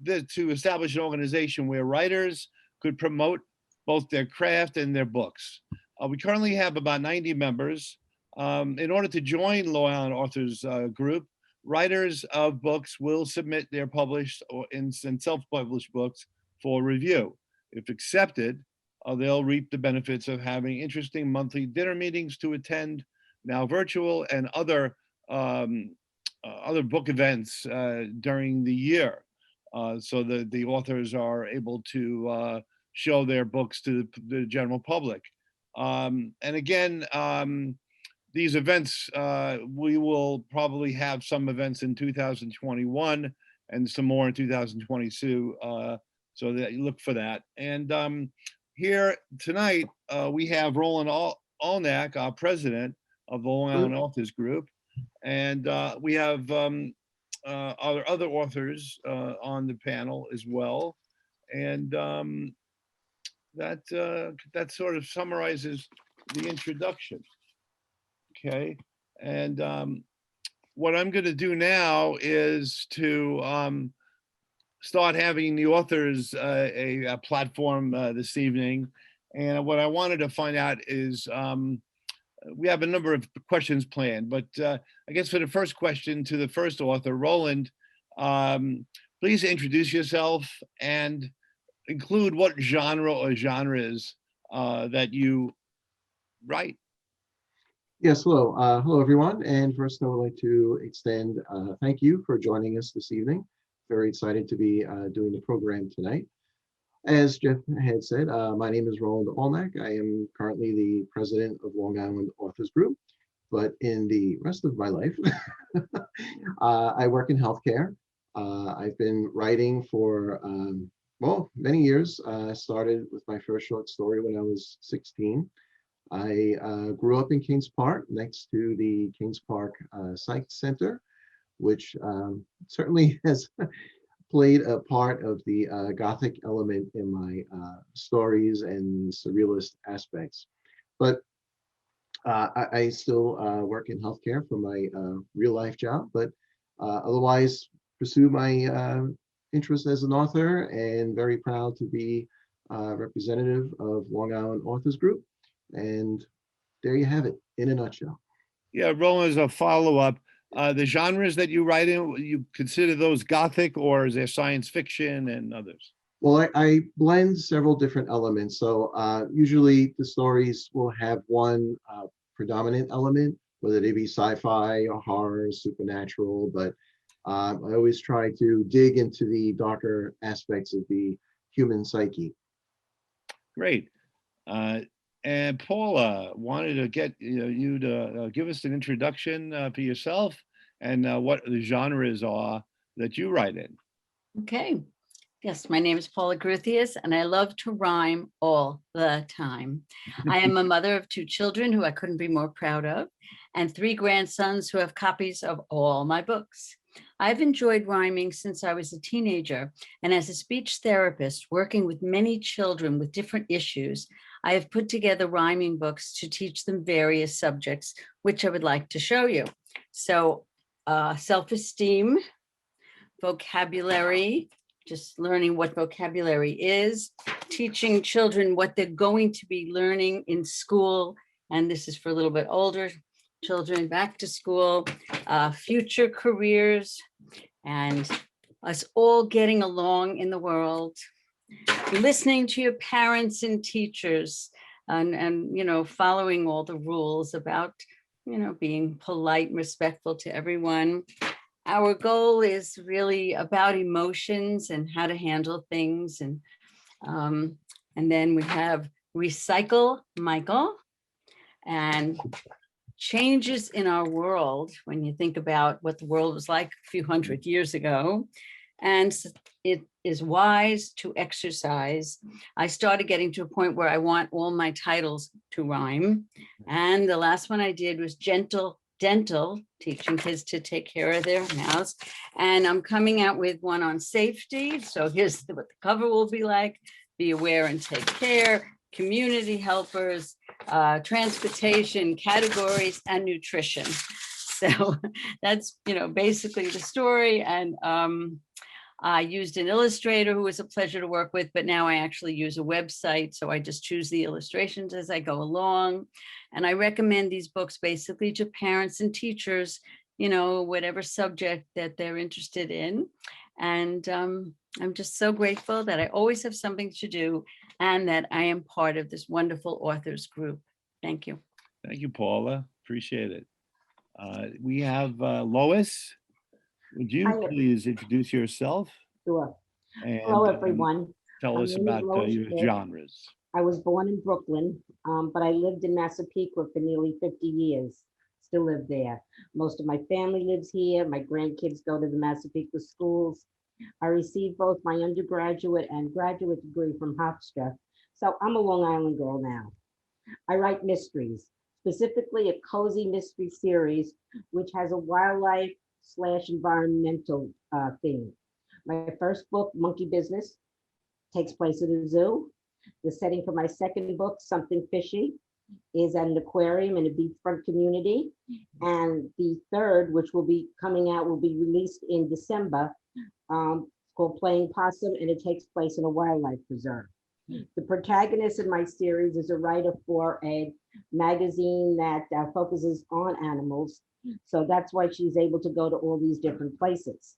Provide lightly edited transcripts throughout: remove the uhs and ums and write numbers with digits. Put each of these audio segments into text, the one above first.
to establish an organization where writers could promote both their craft and their books. We currently have about 90 members. In order to join Long Island Authors Group, writers of books will submit their published and self-published books for review. If accepted, they'll reap the benefits of having interesting monthly dinner meetings to attend, now virtual, and other book events during the year, so that the authors are able to show their books to the general public. And again, these events, we will probably have some events in 2021 and some more in 2022, so that you look for that. And here tonight, we have Roland Allnach, our president of the Long Island Authors Group, and we have our other authors on the panel as well. And that sort of summarizes the introduction. Okay, and what I'm going to do now is to start having the authors a platform this evening. And what I wanted to find out is, we have a number of questions planned, but I guess for the first question to the first author, Roland, please introduce yourself and include what genre or genres that you write. Yes, hello. Hello, everyone. And first, I would like to extend thank you for joining us this evening. Very excited to be doing the program tonight. As Jeff had said, my name is Roland Allnach. I am currently the president of Long Island Authors Group, but in the rest of my life, I work in healthcare. I've been writing for, well, many years. I started with my first short story when I was 16. I grew up in Kings Park, next to the Kings Park Psych Center, which certainly has played a part of the Gothic element in my stories and surrealist aspects. But I still work in healthcare for my real life job, but otherwise pursue my interest as an author, and very proud to be representative of Long Island Authors Group. And there you have it in a nutshell. Yeah, Roland, as a follow-up, the genres that you write in, you consider those Gothic, or is there science fiction and others? Well, I blend several different elements. So usually the stories will have one predominant element, whether they be sci-fi or horror, supernatural, but I always try to dig into the darker aspects of the human psyche. Great. And Paula, wanted to get you to give us an introduction for yourself and what the genres are that you write in. Okay. Yes, my name is Paula Groothuis, and I love to rhyme all the time. I am a mother of 2 children who I couldn't be more proud of, and 3 grandsons who have copies of all my books. I've enjoyed rhyming since I was a teenager, and as a speech therapist working with many children with different issues, I have put together rhyming books to teach them various subjects, which I would like to show you. So self-esteem, vocabulary, just learning what vocabulary is, teaching children what they're going to be learning in school, and this is for a little bit older children, back to school, future careers, and us all getting along in the world, listening to your parents and teachers, and following all the rules about being polite and respectful to everyone. Our goal is really about emotions and how to handle things, and then we have recycle Michael, and changes in our world when you think about what the world was like a few hundred years ago. And it is wise to exercise. I started getting to a point where I want all my titles to rhyme. And the last one I did was gentle dental, teaching kids to take care of their mouths. And I'm coming out with one on safety. So here's what the cover will be like: be aware and take care, community helpers, transportation, categories, and nutrition. So that's basically the story. And I used an illustrator who was a pleasure to work with, but now I actually use a website. So I just choose the illustrations as I go along. And I recommend these books basically to parents and teachers, whatever subject that they're interested in. And I'm just so grateful that I always have something to do and that I am part of this wonderful authors group. Thank you. Thank you, Paula. Appreciate it. We have Lois. Would you Hi, please introduce yourself sure. and Hello, everyone. tell My us name is about Lois your Schmitt. genres? I was born in Brooklyn, but I lived in Massapequa for nearly 50 years. Still live there. Most of my family lives here. My grandkids go to the Massapequa schools. I received both my undergraduate and graduate degree from Hofstra. So I'm a Long Island girl now. I write mysteries, specifically a cozy mystery series, which has a wildlife/environmental theme. My first book, Monkey Business, takes place at a zoo. The setting for my second book, Something Fishy, is at an aquarium in a beachfront community. And the third, which will be coming out, will be released in December, called Playing Possum, and it takes place in a wildlife preserve. The protagonist in my series is a writer for a magazine that focuses on animals. So that's why she's able to go to all these different places.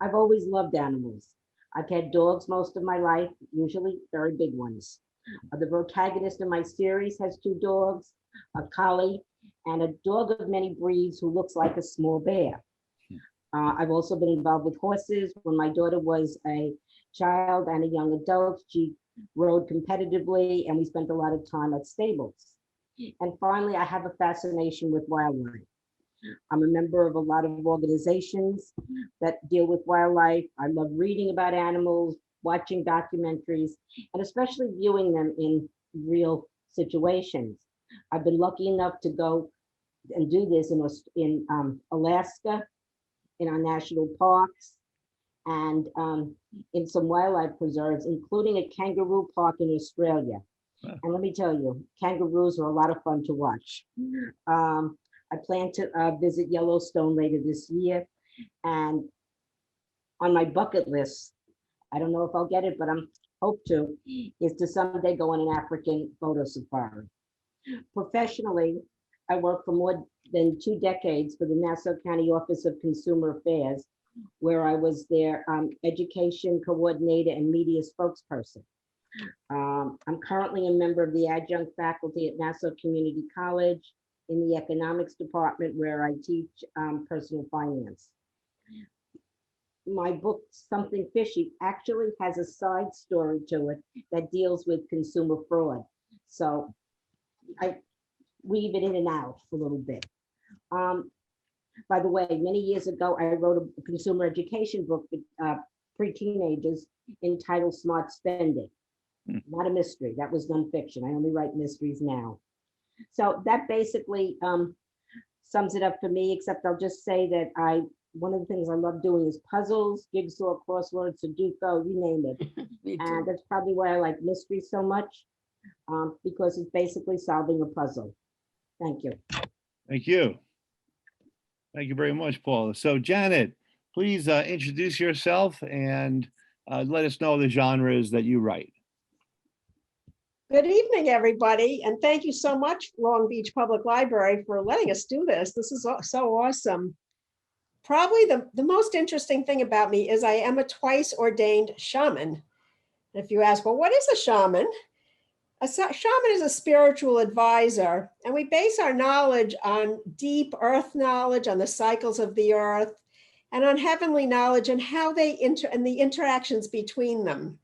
I've always loved animals. I've had dogs most of my life, usually very big ones. The protagonist in my series has 2 dogs, a collie, and a dog of many breeds who looks like a small bear. I've also been involved with horses. When my daughter was a child and a young adult, she rode competitively, and we spent a lot of time at stables. And finally, I have a fascination with wildlife. I'm a member of a lot of organizations that deal with wildlife. I love reading about animals, watching documentaries, and especially viewing them in real situations. I've been lucky enough to go and do this in Alaska, in our national parks, and in some wildlife preserves, including a kangaroo park in Australia. Wow. And let me tell you, kangaroos are a lot of fun to watch. I plan to visit Yellowstone later this year. And on my bucket list, I don't know if I'll get it, but I'm hope to, is to someday go on an African photo safari. Professionally, I worked for more than 2 decades for the Nassau County Office of Consumer Affairs, where I was their education coordinator and media spokesperson. I'm currently a member of the adjunct faculty at Nassau Community College in the economics department, where I teach personal finance. My book, Something Fishy, actually has a side story to it that deals with consumer fraud. So I weave it in and out a little bit. By the way, many years ago, I wrote a consumer education book for pre-teenagers entitled Smart Spending. Not a mystery, that was nonfiction. I only write mysteries now. So that basically sums it up for me, except I'll just say that one of the things I love doing is puzzles, jigsaw, crosswords, Sudoku, you name it. And that's probably why I like mysteries so much, because it's basically solving a puzzle. Thank you. Thank you. Thank you very much, Paula. So Janet, please introduce yourself and let us know the genres that you write. Good evening, everybody, and thank you so much, Long Beach Public Library, for letting us do this. This is so awesome. Probably the most interesting thing about me is I am a twice-ordained shaman. If you ask, well, what is a shaman? A shaman is a spiritual advisor, and we base our knowledge on deep earth knowledge, on the cycles of the earth, and on heavenly knowledge and how they and the interactions between them.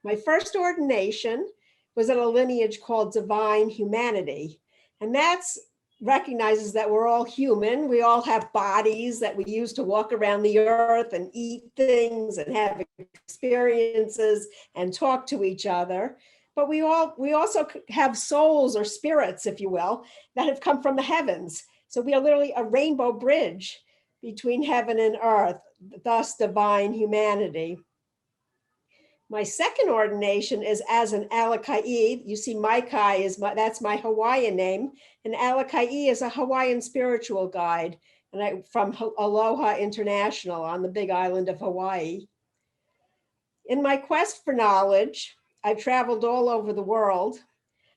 My first ordination was at a lineage called Divine Humanity. And that's recognizes that we're all human. We all have bodies that we use to walk around the earth and eat things and have experiences and talk to each other. But we also have souls or spirits, if you will, that have come from the heavens. So we are literally a rainbow bridge between heaven and earth, thus divine humanity. My second ordination is as an Alakai. You see, Maikai that's my Hawaiian name, and Alakai is a Hawaiian spiritual guide, and from Aloha International on the big island of Hawaii. In my quest for knowledge, I've traveled all over the world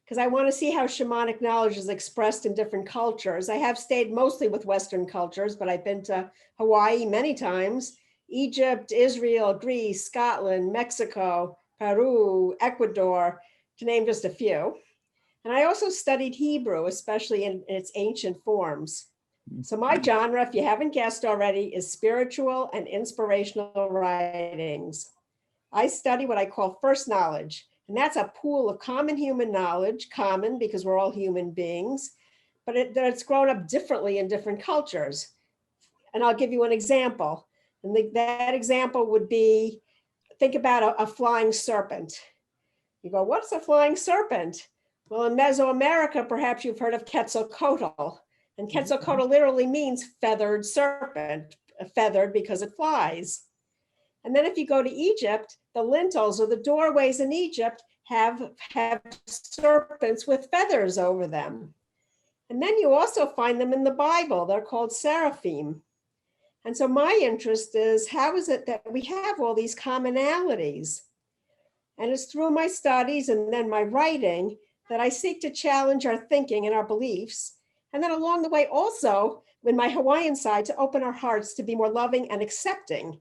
because I want to see how shamanic knowledge is expressed in different cultures. I have stayed mostly with Western cultures, but I've been to Hawaii many times, Egypt, Israel, Greece, Scotland, Mexico, Peru, Ecuador, to name just a few. And I also studied Hebrew, especially in its ancient forms. So my genre, if you haven't guessed already, is spiritual and inspirational writings. I study what I call first knowledge, and that's a pool of common human knowledge, common because we're all human beings, but it's grown up differently in different cultures. And I'll give you an example. And that example would be, think about a flying serpent. You go, what's a flying serpent? Well, in Mesoamerica, perhaps you've heard of Quetzalcoatl. And Quetzalcoatl literally means feathered serpent, feathered because it flies. And then if you go to Egypt, the lintels or the doorways in Egypt have serpents with feathers over them. And then you also find them in the Bible. They're called seraphim. And so my interest is, how is it that we have all these commonalities? And it's through my studies and then my writing that I seek to challenge our thinking and our beliefs. And then along the way also, with my Hawaiian side, to open our hearts to be more loving and accepting.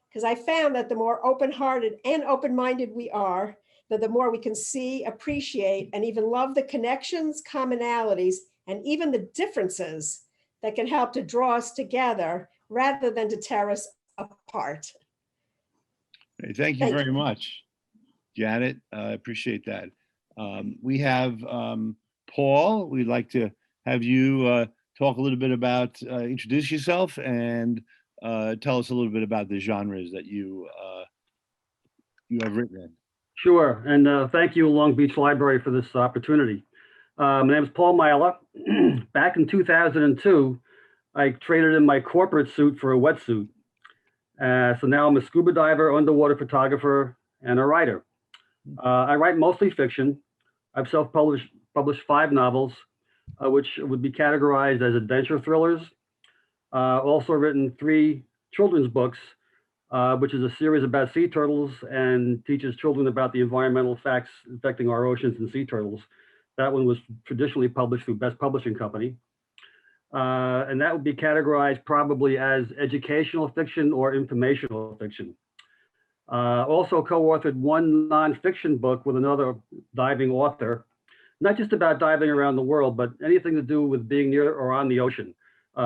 Because I found that the more open-hearted and open-minded we are, the more we can see, appreciate, and even love the connections, commonalities, and even the differences that can help to draw us together rather than to tear us apart. Hey, thank you very much, Janet. I appreciate that. We have Paul. We'd like to have you talk a little bit about, introduce yourself and tell us a little bit about the genres that you have written in. Sure, and thank you, Long Beach Library, for this opportunity. My name is Paul Mila. Back in 2002, I traded in my corporate suit for a wetsuit. So now I'm a scuba diver, underwater photographer, and a writer. I write mostly fiction. I've self-published 5 novels, which would be categorized as adventure thrillers. Also written 3 children's books, which is a series about sea turtles and teaches children about the environmental facts affecting our oceans and sea turtles. That one was traditionally published through Best Publishing Company. And that would be categorized probably as educational fiction or informational fiction. Also co-authored 1 nonfiction book with another diving author, not just about diving around the world, but anything to do with being near or on the ocean,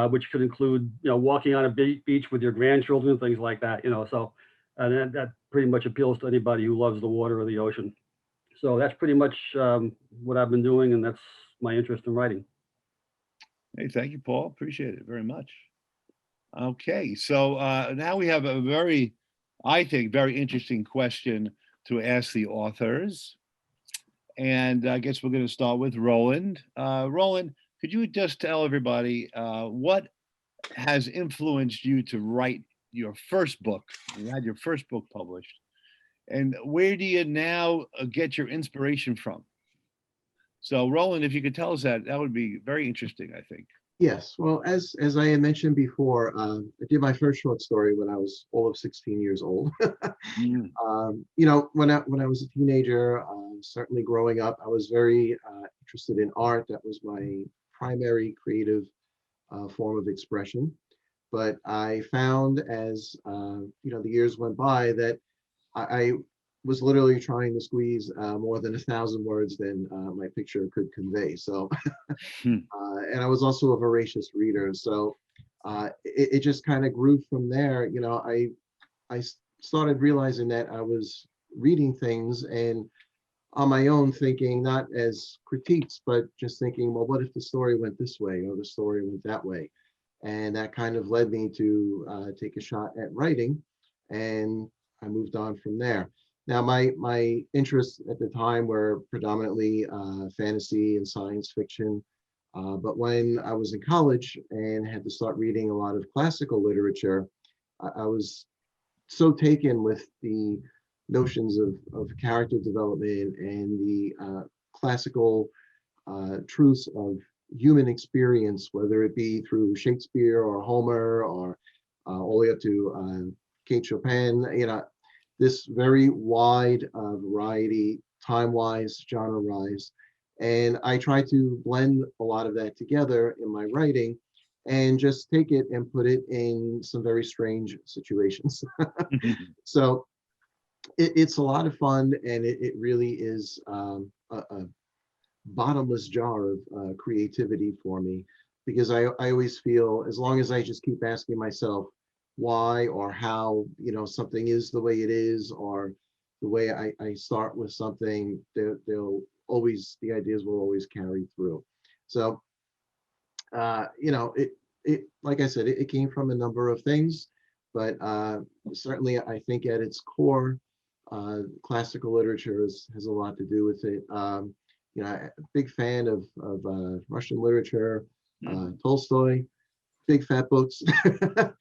which could include, walking on a beach with your grandchildren, things like that, so that pretty much appeals to anybody who loves the water or the ocean. So that's pretty much what I've been doing, and that's my interest in writing. Hey, thank you, Paul. Appreciate it very much. Okay, so now we have a very, I think, very interesting question to ask the authors. And I guess we're going to start with Roland. Roland, could you just tell everybody what has influenced you to write your first book? You had your first book published. And where do you now get your inspiration from? So Roland, if you could tell us that would be very interesting, I think. Yes, well, as I had mentioned before, I did my first short story when I was all of 16 years old. When I was a teenager, certainly growing up, I was very interested in art. That was my primary creative form of expression. But I found as the years went by that I was literally trying to squeeze more than 1,000 words than my picture could convey. So, and I was also a voracious reader. So it just kind of grew from there. I started realizing that I was reading things and on my own thinking, not as critiques, but just thinking, well, what if the story went this way or the story went that way? And that kind of led me to take a shot at writing, and I moved on from there. Now, my interests at the time were predominantly fantasy and science fiction. But when I was in college and had to start reading a lot of classical literature, I was so taken with the notions of character development and the classical truths of human experience, whether it be through Shakespeare or Homer or all the way up to Kate Chopin. this very wide variety, time-wise, genre-wise. And I try to blend a lot of that together in my writing and just take it and put it in some very strange situations. So it's a lot of fun, and it really is a bottomless jar of creativity for me, because I always feel, as long as I just keep asking myself why or how, something is the way it is, or the way I start with something, the ideas will always carry through. So, like I said, it came from a number of things, but certainly I think at its core, classical literature has a lot to do with it. A big fan of Russian literature, Tolstoy, big fat books.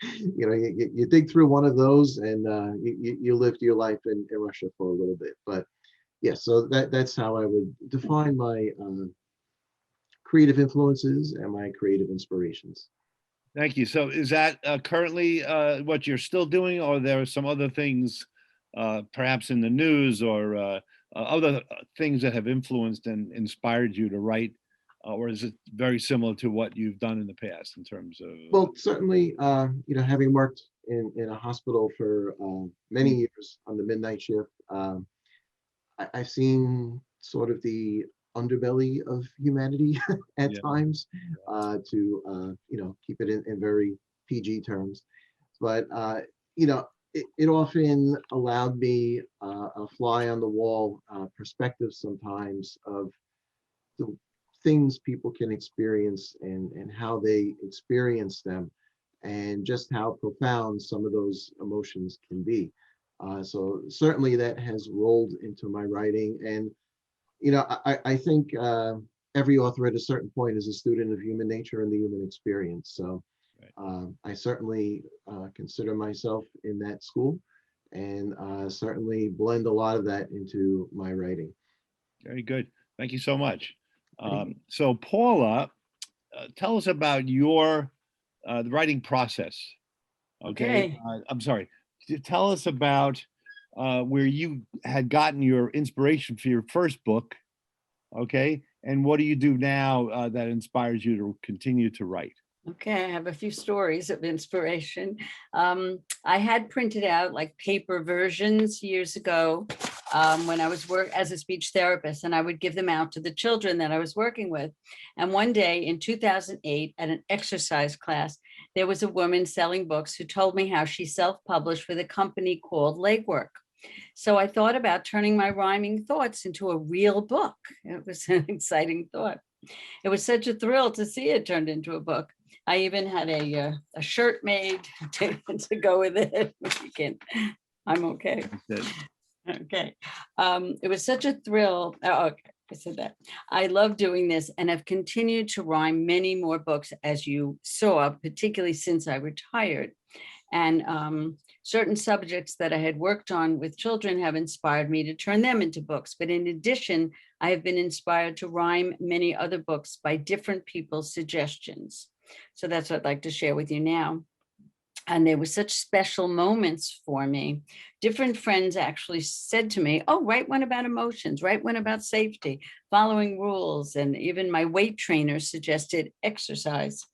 You dig through one of those, and you lived your life in Russia for a little bit. But yeah, so that's how I would define my creative influences and my creative inspirations. Thank you. So is that currently what you're still doing, or there are some other things perhaps in the news, or other things that have influenced and inspired you to write? Or is it very similar to what you've done in the past in terms of? Well, certainly, having worked in a hospital for many years on the midnight shift, I've seen sort of the underbelly of humanity at times, to keep it in very PG terms. But it often allowed me a fly on the wall perspective sometimes of the things people can experience, and how they experience them, and just how profound some of those emotions can be. So certainly that has rolled into my writing. And I think every author at a certain point is a student of human nature and the human experience. So I certainly consider myself in that school, and certainly blend a lot of that into my writing. Very good. Thank you so much. So Paula, tell us about your the writing process. Okay. I'm sorry. Tell us about where you had gotten your inspiration for your first book. Okay. And what do you do now that inspires you to continue to write? Okay, I have a few stories of inspiration. I had printed out like paper versions years ago when I was as a speech therapist, and I would give them out to the children that I was working with. And one day in 2008, at an exercise class, there was a woman selling books who told me how she self-published with a company called Legwork. So I thought about turning my rhyming thoughts into a real book. It was an exciting thought. It was such a thrill to see it turned into a book. I even had a shirt made to go with it. I'm okay. Okay. It was such a thrill. Oh, okay, I said that. I love doing this, and have continued to rhyme many more books, as you saw, particularly since I retired. And certain subjects that I had worked on with children have inspired me to turn them into books. But in addition, I have been inspired to rhyme many other books by different people's suggestions. So that's what I'd like to share with you now. And there were such special moments for me. Different friends actually said to me, oh, write one about emotions, write one about safety, following rules. And even my weight trainer suggested exercise.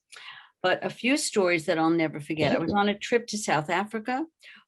But a few stories that I'll never forget. I was on a trip to South Africa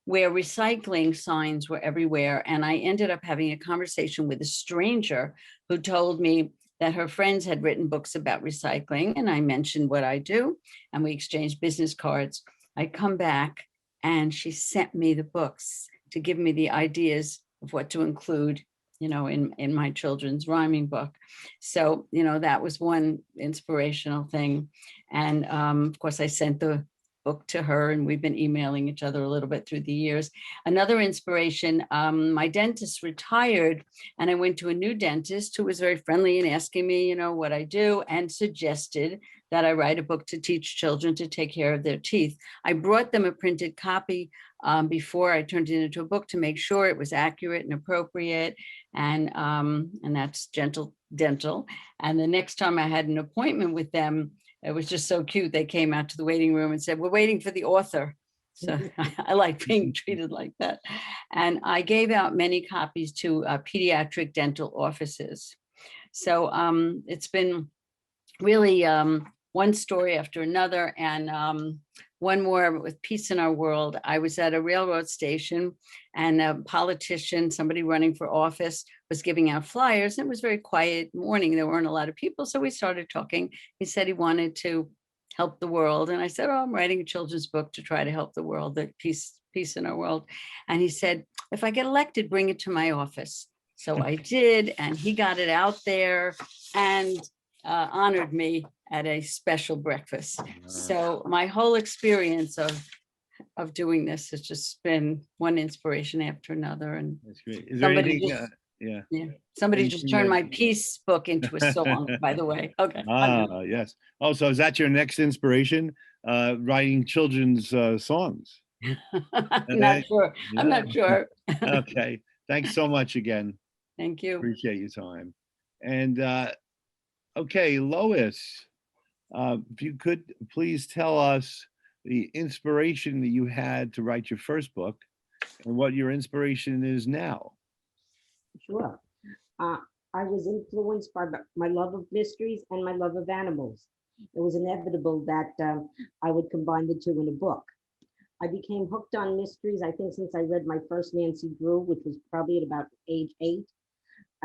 where recycling signs were everywhere. And I ended up having a conversation with a stranger who told me that her friends had written books about recycling. And I mentioned what I do, and we exchanged business cards. I come back and she sent me the books to give me the ideas of what to include, in my children's rhyming book. So, that was one inspirational thing. And of course, I sent the book to her, and we've been emailing each other a little bit through the years. Another inspiration, my dentist retired, and I went to a new dentist who was very friendly and asking me, what I do, and suggested that I write a book to teach children to take care of their teeth. I brought them a printed copy before I turned it into a book to make sure it was accurate and appropriate, and that's Gentle Dental. And the next time I had an appointment with them, it was just so cute. They came out to the waiting room and said, we're waiting for the author. So I like being treated like that. And I gave out many copies to pediatric dental offices. So it's been really one story after another. And one more with Peace in Our World. I was at a railroad station and a politician, somebody running for office, was giving out flyers. And it was very quiet morning. There weren't a lot of people. So we started talking. He said he wanted to help the world. And I said, oh, I'm writing a children's book to try to help the world, the peace in our world. And he said, if I get elected, bring it to my office. So I did, and he got it out there and honored me at a special breakfast. So my whole experience of doing this has just been one inspiration after another. And That's great. Is there somebody anything? just, Yeah. yeah, somebody just Anything turned that- my peace book into a song, by the way. Okay. I'm done. Yes. Oh, so is that your next inspiration? Writing children's songs? I'm not sure. I'm Yeah. not sure. Okay. Thanks so much again. Thank you. Appreciate your time. And okay, Lois, if you could please tell us the inspiration that you had to write your first book and what your inspiration is now. Sure. I was influenced by my love of mysteries and my love of animals. It was inevitable that I would combine the two in a book. I became hooked on mysteries, I think, since I read my first Nancy Drew, which was probably at about age 8.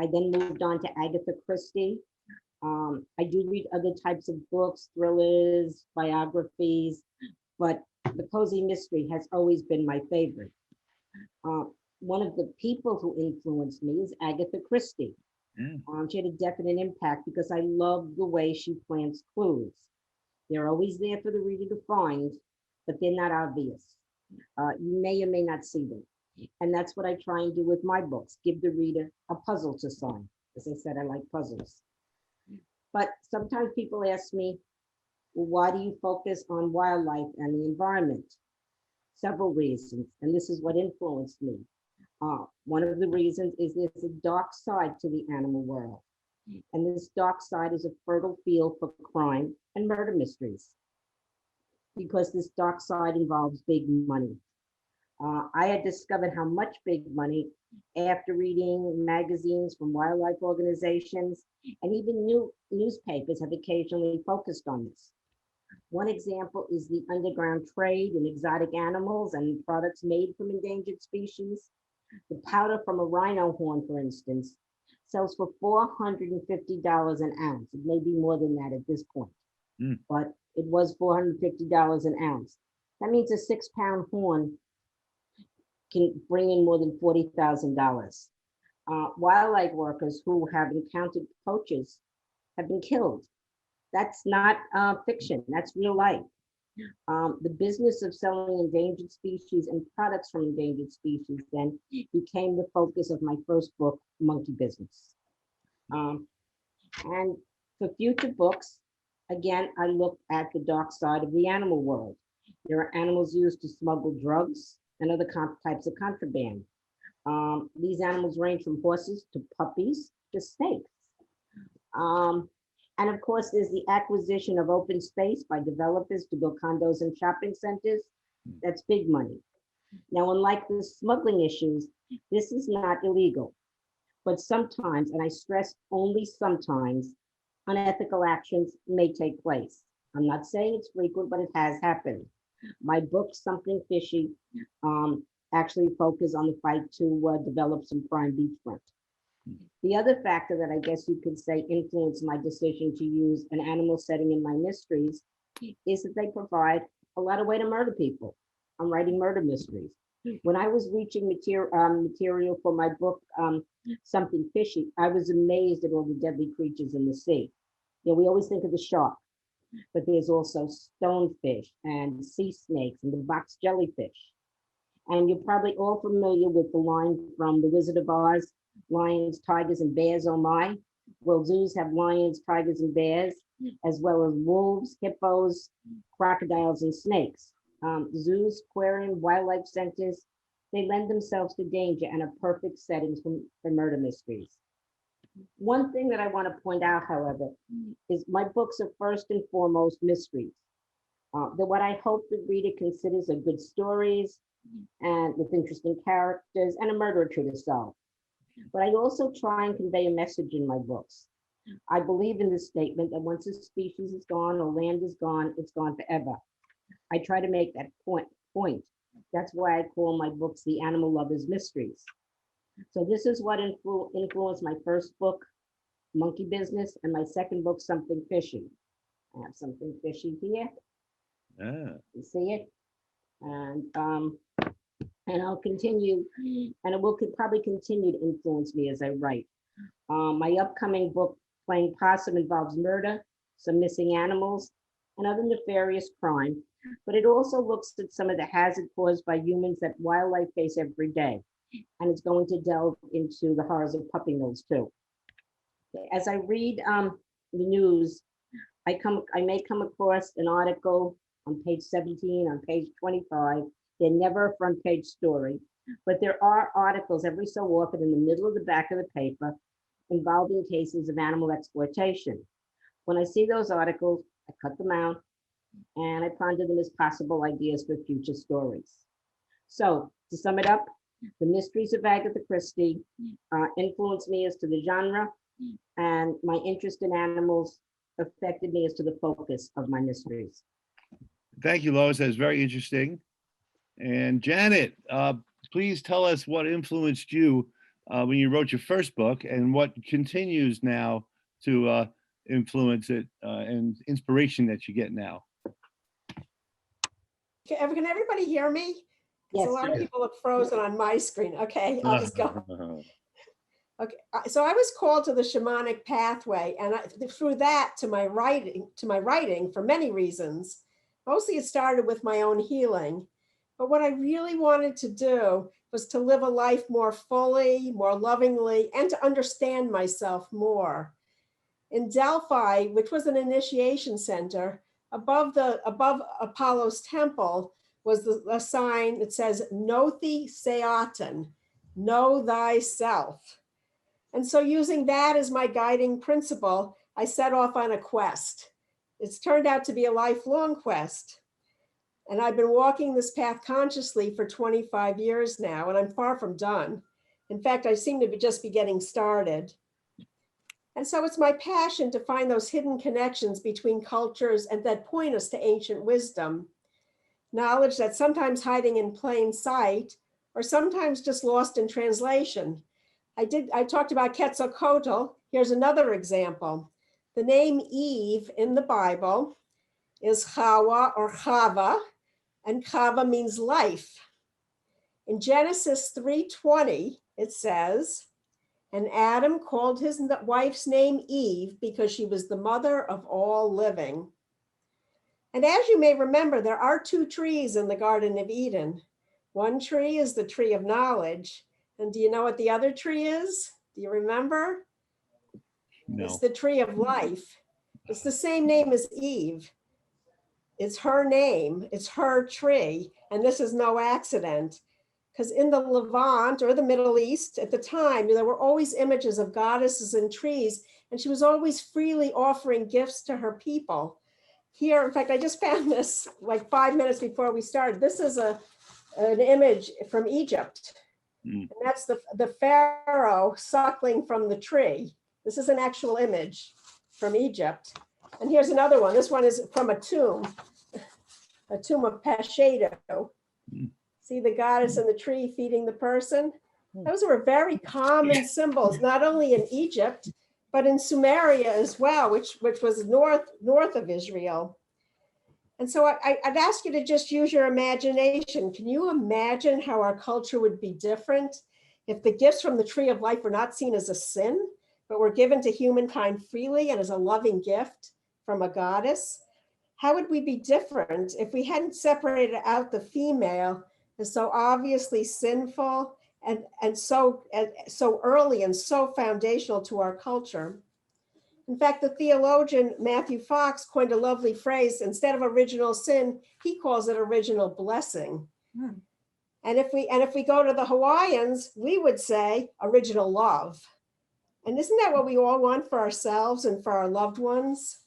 I then moved on to Agatha Christie. I do read other types of books, thrillers, biographies, but the cozy mystery has always been my favorite. One of the people who influenced me is Agatha Christie. She had a definite impact because I love the way she plants clues. They're always there for the reader to find, but they're not obvious. You may or may not see them. And that's what I try and do with my books, give the reader a puzzle to solve. As I said, I like puzzles. But sometimes people ask me, well, why do you focus on wildlife and the environment? Several reasons, and this is what influenced me. One of the reasons is there's a dark side to the animal world. And this dark side is a fertile field for crime and murder mysteries, because this dark side involves big money. I had discovered how much big money after reading magazines from wildlife organizations, and even newspapers have occasionally focused on this. One example is the underground trade in exotic animals and products made from endangered species. The powder from a rhino horn, for instance, sells for $450 an ounce. It may be more than that at this point, but it was $450 an ounce. That means a 6-pound horn can bring in more than $40,000. Wildlife workers who have encountered poachers have been killed. That's not fiction, that's real life. The business of selling endangered species and products from endangered species then became the focus of my first book, Monkey Business. And for future books, again, I looked at the dark side of the animal world. There are animals used to smuggle drugs and other types of contraband. These animals range from horses to puppies to snakes. And of course, there's the acquisition of open space by developers to build condos and shopping centers. That's big money. Now, unlike the smuggling issues, this is not illegal. But sometimes, and I stress only sometimes, unethical actions may take place. I'm not saying it's frequent, but it has happened. My book, Something Fishy, actually focused on the fight to develop some prime beachfront. The other factor that I guess you could say influenced my decision to use an animal setting in my mysteries is that they provide a lot of way to murder people. I'm writing murder mysteries. When I was reaching material for my book, Something Fishy, I was amazed at all the deadly creatures in the sea. You know, we always think of the shark, but there's also stonefish and sea snakes and the box jellyfish. And you're probably all familiar with the line from The Wizard of Oz, lions, tigers, and bears, oh my. Well, zoos have lions, tigers, and bears, as well as wolves, hippos, crocodiles, and snakes. Zoos, aquarium, wildlife centers, they lend themselves to danger and are perfect settings for murder mysteries. One thing that I want to point out, however, is my books are first and foremost mysteries. That what I hope the reader considers are good stories and with interesting characters and a murder or two to solve. But I also try and convey a message in my books. I believe in this statement that once a species is gone or land is gone, it's gone forever. I try to make that point. That's why I call my books The Animal Lover's Mysteries. So this is what influenced my first book, Monkey Business, and my second book, Something Fishy. I have something fishy here. Yeah. You see it? And I'll continue, and it will probably continue to influence me as I write. My upcoming book, Playing Possum, involves murder, some missing animals, and other nefarious crime, but it also looks at some of the hazard caused by humans that wildlife face every day. And it's going to delve into the horrors of puppy mills too. As I read the news, I may come across an article on page 17, on page 25. They're never a front page story, but there are articles every so often in the middle of the back of the paper involving cases of animal exploitation. When I see those articles, I cut them out and I ponder them as possible ideas for future stories. So to sum it up, the mysteries of Agatha Christie influenced me as to the genre, and my interest in animals affected me as to the focus of my mysteries. Thank you, Lois. That's very interesting. And Janet, please tell us what influenced you when you wrote your first book and what continues now to influence it and inspiration that you get now. Can everybody hear me? 'Cause Yes. a lot of people look frozen on my screen. Okay, I'll just go. Okay, so I was called to the shamanic pathway, and through that to my writing for many reasons. Mostly it started with my own healing, but what I really wanted to do was to live a life more fully, more lovingly, and to understand myself more. In Delphi, which was an initiation center, above Apollo's temple was a sign that says "Nothi Seatan," know thyself. And so using that as my guiding principle, I set off on a quest. It's turned out to be a lifelong quest. And I've been walking this path consciously for 25 years now, and I'm far from done. In fact, I seem to just be getting started. And so it's my passion to find those hidden connections between cultures and that point us to ancient wisdom. Knowledge that's sometimes hiding in plain sight, or sometimes just lost in translation. I talked about Quetzalcoatl. Here's another example. The name Eve in the Bible is Hawa or Chava, and Chava means life. In Genesis 3:20, it says, and Adam called his wife's name Eve because she was the mother of all living. And as you may remember, there are two trees in the Garden of Eden. One tree is the tree of knowledge. And do you know what the other tree is? Do you remember? No. It's the tree of life. It's the same name as Eve. It's her name, it's her tree. And this is no accident, because in the Levant or the Middle East at the time, there were always images of goddesses and trees, and she was always freely offering gifts to her people. Here, in fact, I just found this like 5 minutes before we started. This is an image from Egypt. And that's the pharaoh suckling from the tree. This is an actual image from Egypt. And here's another one. This one is from a tomb of Pashedo. See the goddess and the tree feeding the person? Those were very common symbols, not only in Egypt, but in Sumeria as well, which was north of Israel. And so I'd ask you to just use your imagination. Can you imagine how our culture would be different if the gifts from the tree of life were not seen as a sin, but were given to humankind freely and as a loving gift from a goddess? How would we be different if we hadn't separated out the female as so obviously sinful and so early and so foundational to our culture? In fact, the theologian Matthew Fox coined a lovely phrase. Instead of original sin, he calls it original blessing. And if we go to the Hawaiians, we would say original love. And isn't that what we all want for ourselves and for our loved ones?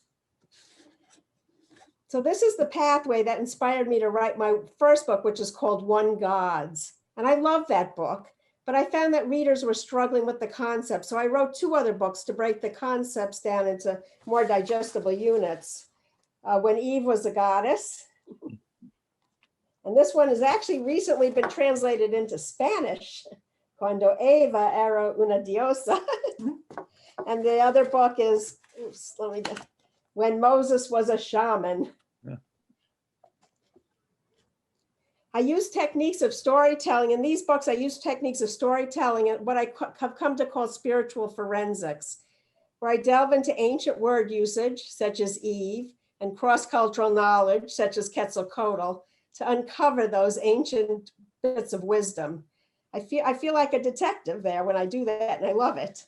So this is the pathway that inspired me to write my first book, which is called One Gods. And I love that book, but I found that readers were struggling with the concept. So I wrote 2 other books to break the concepts down into more digestible units. When Eve Was a Goddess. And this one has actually recently been translated into Spanish. Cuando Eva era una diosa. And the other book is, When Moses Was a Shaman. Yeah. I use techniques of storytelling. In these books, I use techniques of storytelling and what I have come to call spiritual forensics, where I delve into ancient word usage, such as Eve, and cross-cultural knowledge, such as Quetzalcoatl, to uncover those ancient bits of wisdom. I feel like a detective there when I do that, and I love it.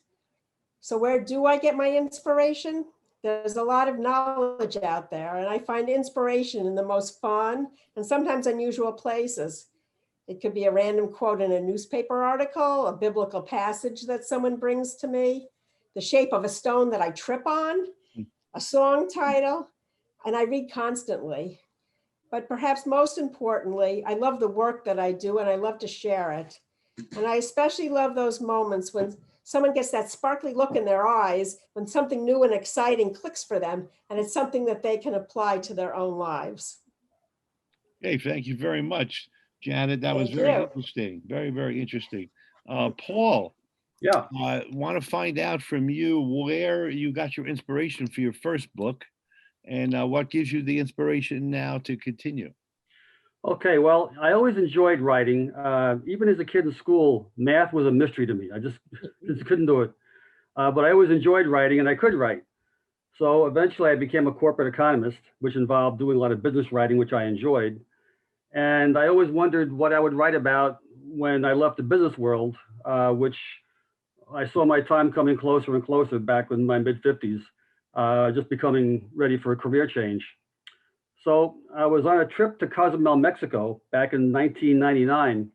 So where do I get my inspiration? There's a lot of knowledge out there, and I find inspiration in the most fun and sometimes unusual places. It could be a random quote in a newspaper article, a biblical passage that someone brings to me, the shape of a stone that I trip on, a song title, and I read constantly. But perhaps most importantly, I love the work that I do and I love to share it. And I especially love those moments when someone gets that sparkly look in their eyes when something new and exciting clicks for them, and it's something that they can apply to their own lives. Okay, thank you very much, Janet. That was Thank very you. interesting. Very, very interesting. Paul, Yeah. I want to find out from you where you got your inspiration for your first book and what gives you the inspiration now to continue. Okay, well, I always enjoyed writing. Even as a kid in school, math was a mystery to me. I just couldn't do it. But I always enjoyed writing and I could write. So eventually I became a corporate economist, which involved doing a lot of business writing, which I enjoyed. And I always wondered what I would write about when I left the business world, which I saw my time coming closer and closer back in my mid-50s, just becoming ready for a career change. So I was on a trip to Cozumel, Mexico back in 1999.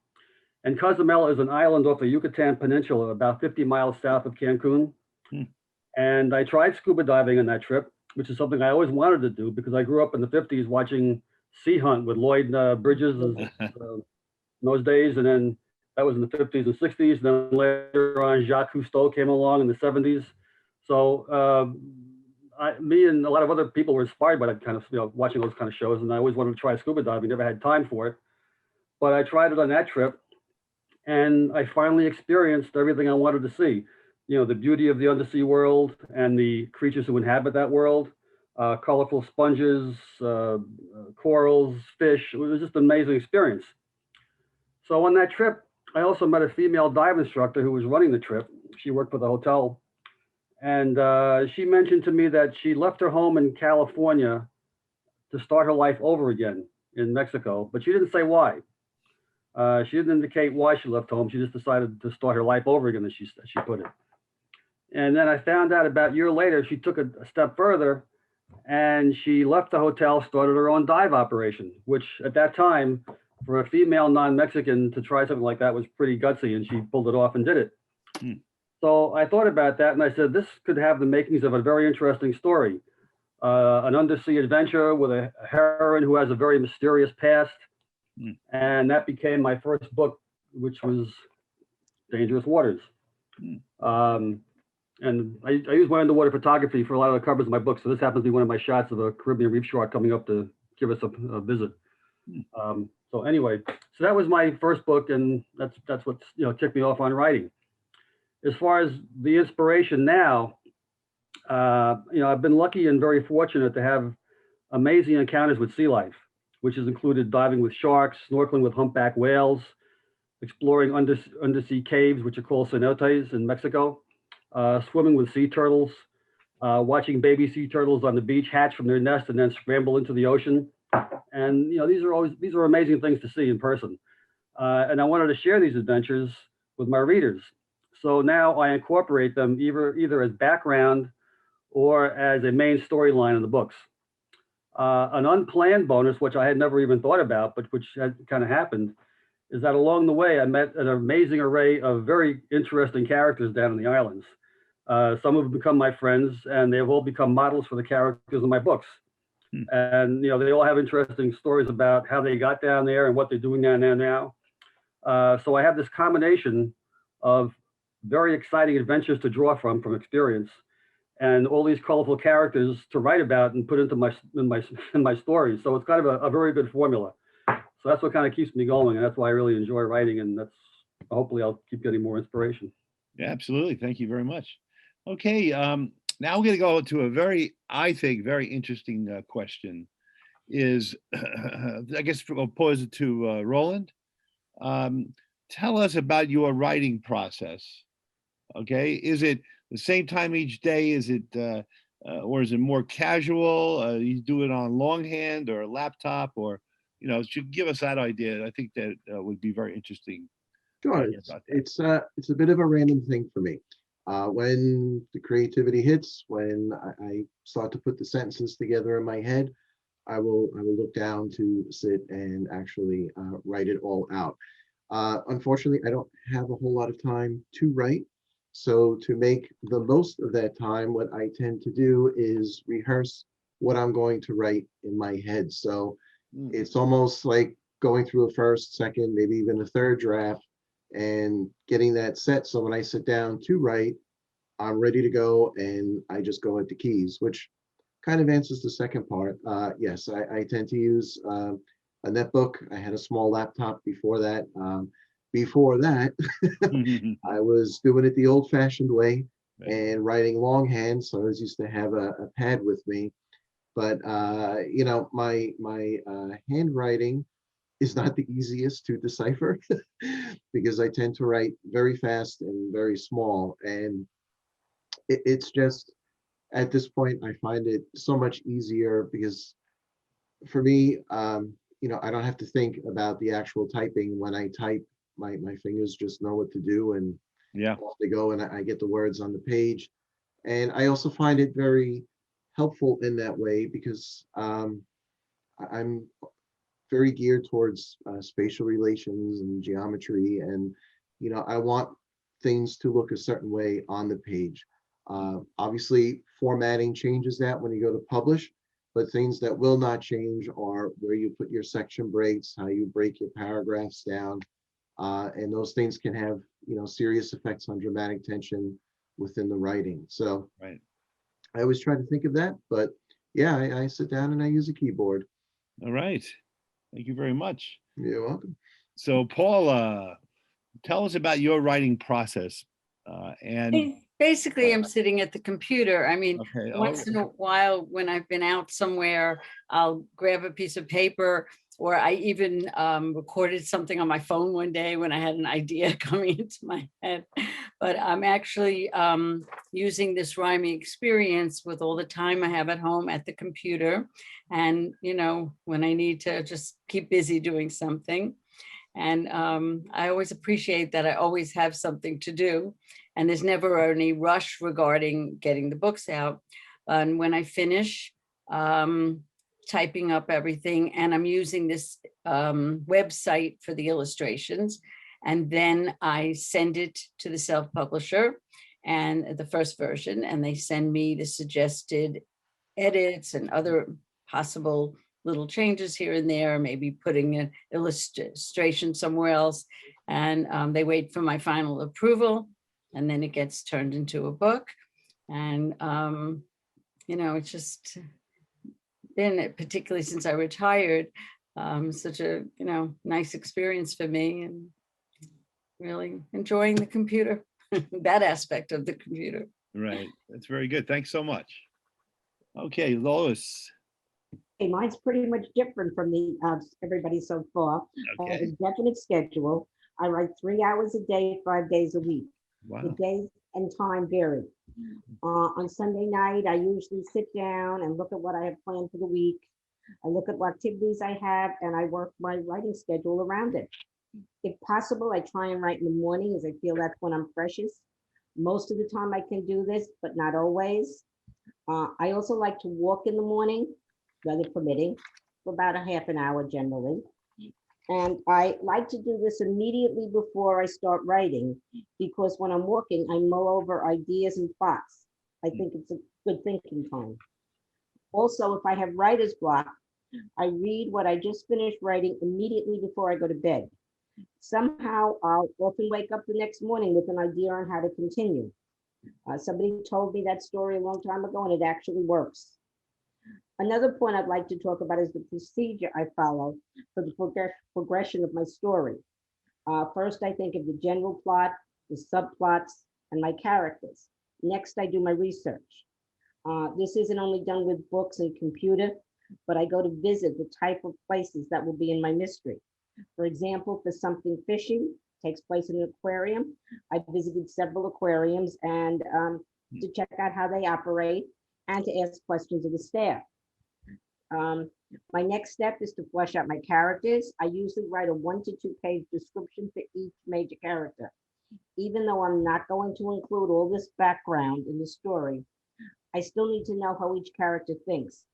And Cozumel is an island off the Yucatan Peninsula, about 50 miles south of Cancun. And I tried scuba diving on that trip, which is something I always wanted to do because I grew up in the 50s watching Sea Hunt with Lloyd Bridges in those days. And then that was in the 50s and 60s. Then later on, Jacques Cousteau came along in the 70s. So me and a lot of other people were inspired by that kind of, watching those kind of shows. And I always wanted to try scuba diving, never had time for it. But I tried it on that trip. And I finally experienced everything I wanted to see. The beauty of the undersea world and the creatures who inhabit that world, colorful sponges, corals, fish. It was just an amazing experience. So on that trip, I also met a female dive instructor who was running the trip. She worked for the hotel. And she mentioned to me that she left her home in California to start her life over again in Mexico, but she didn't say why. She didn't indicate why she left home. She just decided to start her life over again, as she put it. And then I found out about a year later, she took a step further and she left the hotel, started her own dive operation, which at that time, for a female non-Mexican to try something like that was pretty gutsy, and she pulled it off and did it. So I thought about that and I said, this could have the makings of a very interesting story. An undersea adventure with a heroine who has a very mysterious past. And that became my first book, which was Dangerous Waters. And I use my underwater photography for a lot of the covers of my books. So this happens to be one of my shots of a Caribbean reef shark coming up to give us a visit. So anyway, so that was my first book, and that's what kicked me off on writing. As far as the inspiration now, I've been lucky and very fortunate to have amazing encounters with sea life, which has included diving with sharks, snorkeling with humpback whales, exploring undersea caves, which are called cenotes in Mexico, swimming with sea turtles, watching baby sea turtles on the beach hatch from their nest and then scramble into the ocean. And these are amazing things to see in person. And I wanted to share these adventures with my readers. So now I incorporate them either as background or as a main storyline in the books. An unplanned bonus, which I had never even thought about, but which had kind of happened, is that along the way, I met an amazing array of very interesting characters down in the islands. Some have become my friends, and they have all become models for the characters in my books. And, you know, they all have interesting stories about how they got down there and what they're doing down there now. So I have this combination of very exciting adventures to draw from experience, and all these colorful characters to write about and put into my stories. So it's kind of a very good formula. So that's what kind of keeps me going, and that's why I really enjoy writing, and that's hopefully I'll keep getting more inspiration. Yeah, absolutely. Thank you very much. Okay, now we're going to go to a very, I think, very interesting question. Is I guess I'll pose it to Roland. Tell us about your writing process. Okay, is it the same time each day? Is it or is it more casual? You do it on longhand or a laptop, or should give us that idea. I think that would be very interesting. Sure, it's a bit of a random thing for me. When the creativity hits, when I start to put the sentences together in my head, I will look down to sit and actually write it all out. Unfortunately, I don't have a whole lot of time to write. So to make the most of that time, what I tend to do is rehearse what I'm going to write in my head. So it's almost like going through a first, second, maybe even a third draft and getting that set. So when I sit down to write, I'm ready to go and I just go at the keys, which kind of answers the second part. Yes, I tend to use a netbook. I had a small laptop before that. I was doing it the old-fashioned way and writing longhand. So I was used to have a pad with me. But my handwriting is not the easiest to decipher because I tend to write very fast and very small. And it's just, at this point, I find it so much easier because for me, I don't have to think about the actual typing. When I type, my fingers just know what to do, and off they go, and I get the words on the page. And I also find it very helpful in that way because I'm very geared towards spatial relations and geometry, and I want things to look a certain way on the page. Obviously, formatting changes that when you go to publish, but things that will not change are where you put your section breaks, how you break your paragraphs down, and those things can have serious effects on dramatic tension within the writing. So I always try to think of that, but yeah, I sit down and I use a keyboard. All right. Thank you very much. You're welcome. So, Paula, tell us about your writing process. Basically, I'm sitting at the computer. I mean, Okay, once in a while when I've been out somewhere, I'll grab a piece of paper, or I even recorded something on my phone one day when I had an idea coming into my head. But I'm actually using this rhyming experience with all the time I have at home at the computer. And, when I need to just keep busy doing something. And I always appreciate that I always have something to do. And there's never any rush regarding getting the books out. And when I finish typing up everything, and I'm using this website for the illustrations, and then I send it to the self-publisher and the first version, and they send me the suggested edits and other possible little changes here and there, maybe putting an illustration somewhere else. And they wait for my final approval, and then it gets turned into a book. And, it's just been, particularly since I retired, such a, nice experience for me, and really enjoying the computer, that aspect of the computer. Right. That's very good. Thanks so much. Okay, Lois. Okay, mine's pretty much different from the everybody so far. I have a definite schedule. I write 3 hours a day, 5 days a week. Wow. The days and time vary. On Sunday night, I usually sit down and look at what I have planned for the week. I look at what activities I have, and I work my writing schedule around it. If possible, I try and write in the morning, as I feel that's when I'm freshest. Most of the time I can do this, but not always. I also like to walk in the morning, weather permitting, for about a half an hour generally. And I like to do this immediately before I start writing, because when I'm walking, I mull over ideas and thoughts. I think it's a good thinking time. Also, if I have writer's block, I read what I just finished writing immediately before I go to bed. Somehow, I'll often wake up the next morning with an idea on how to continue. Somebody told me that story a long time ago, and it actually works. Another point I'd like to talk about is the procedure I follow for the progression of my story. First, I think of the general plot, the subplots, and my characters. Next, I do my research. This isn't only done with books and computer, but I go to visit the type of places that will be in my mystery. For example, for something fishy, takes place in an aquarium. I visited several aquariums and to check out how they operate and to ask questions of the staff. My next step is to flesh out my characters. I usually write a 1 to 2 page description for each major character. Even though I'm not going to include all this background in the story, I still need to know how each character thinks,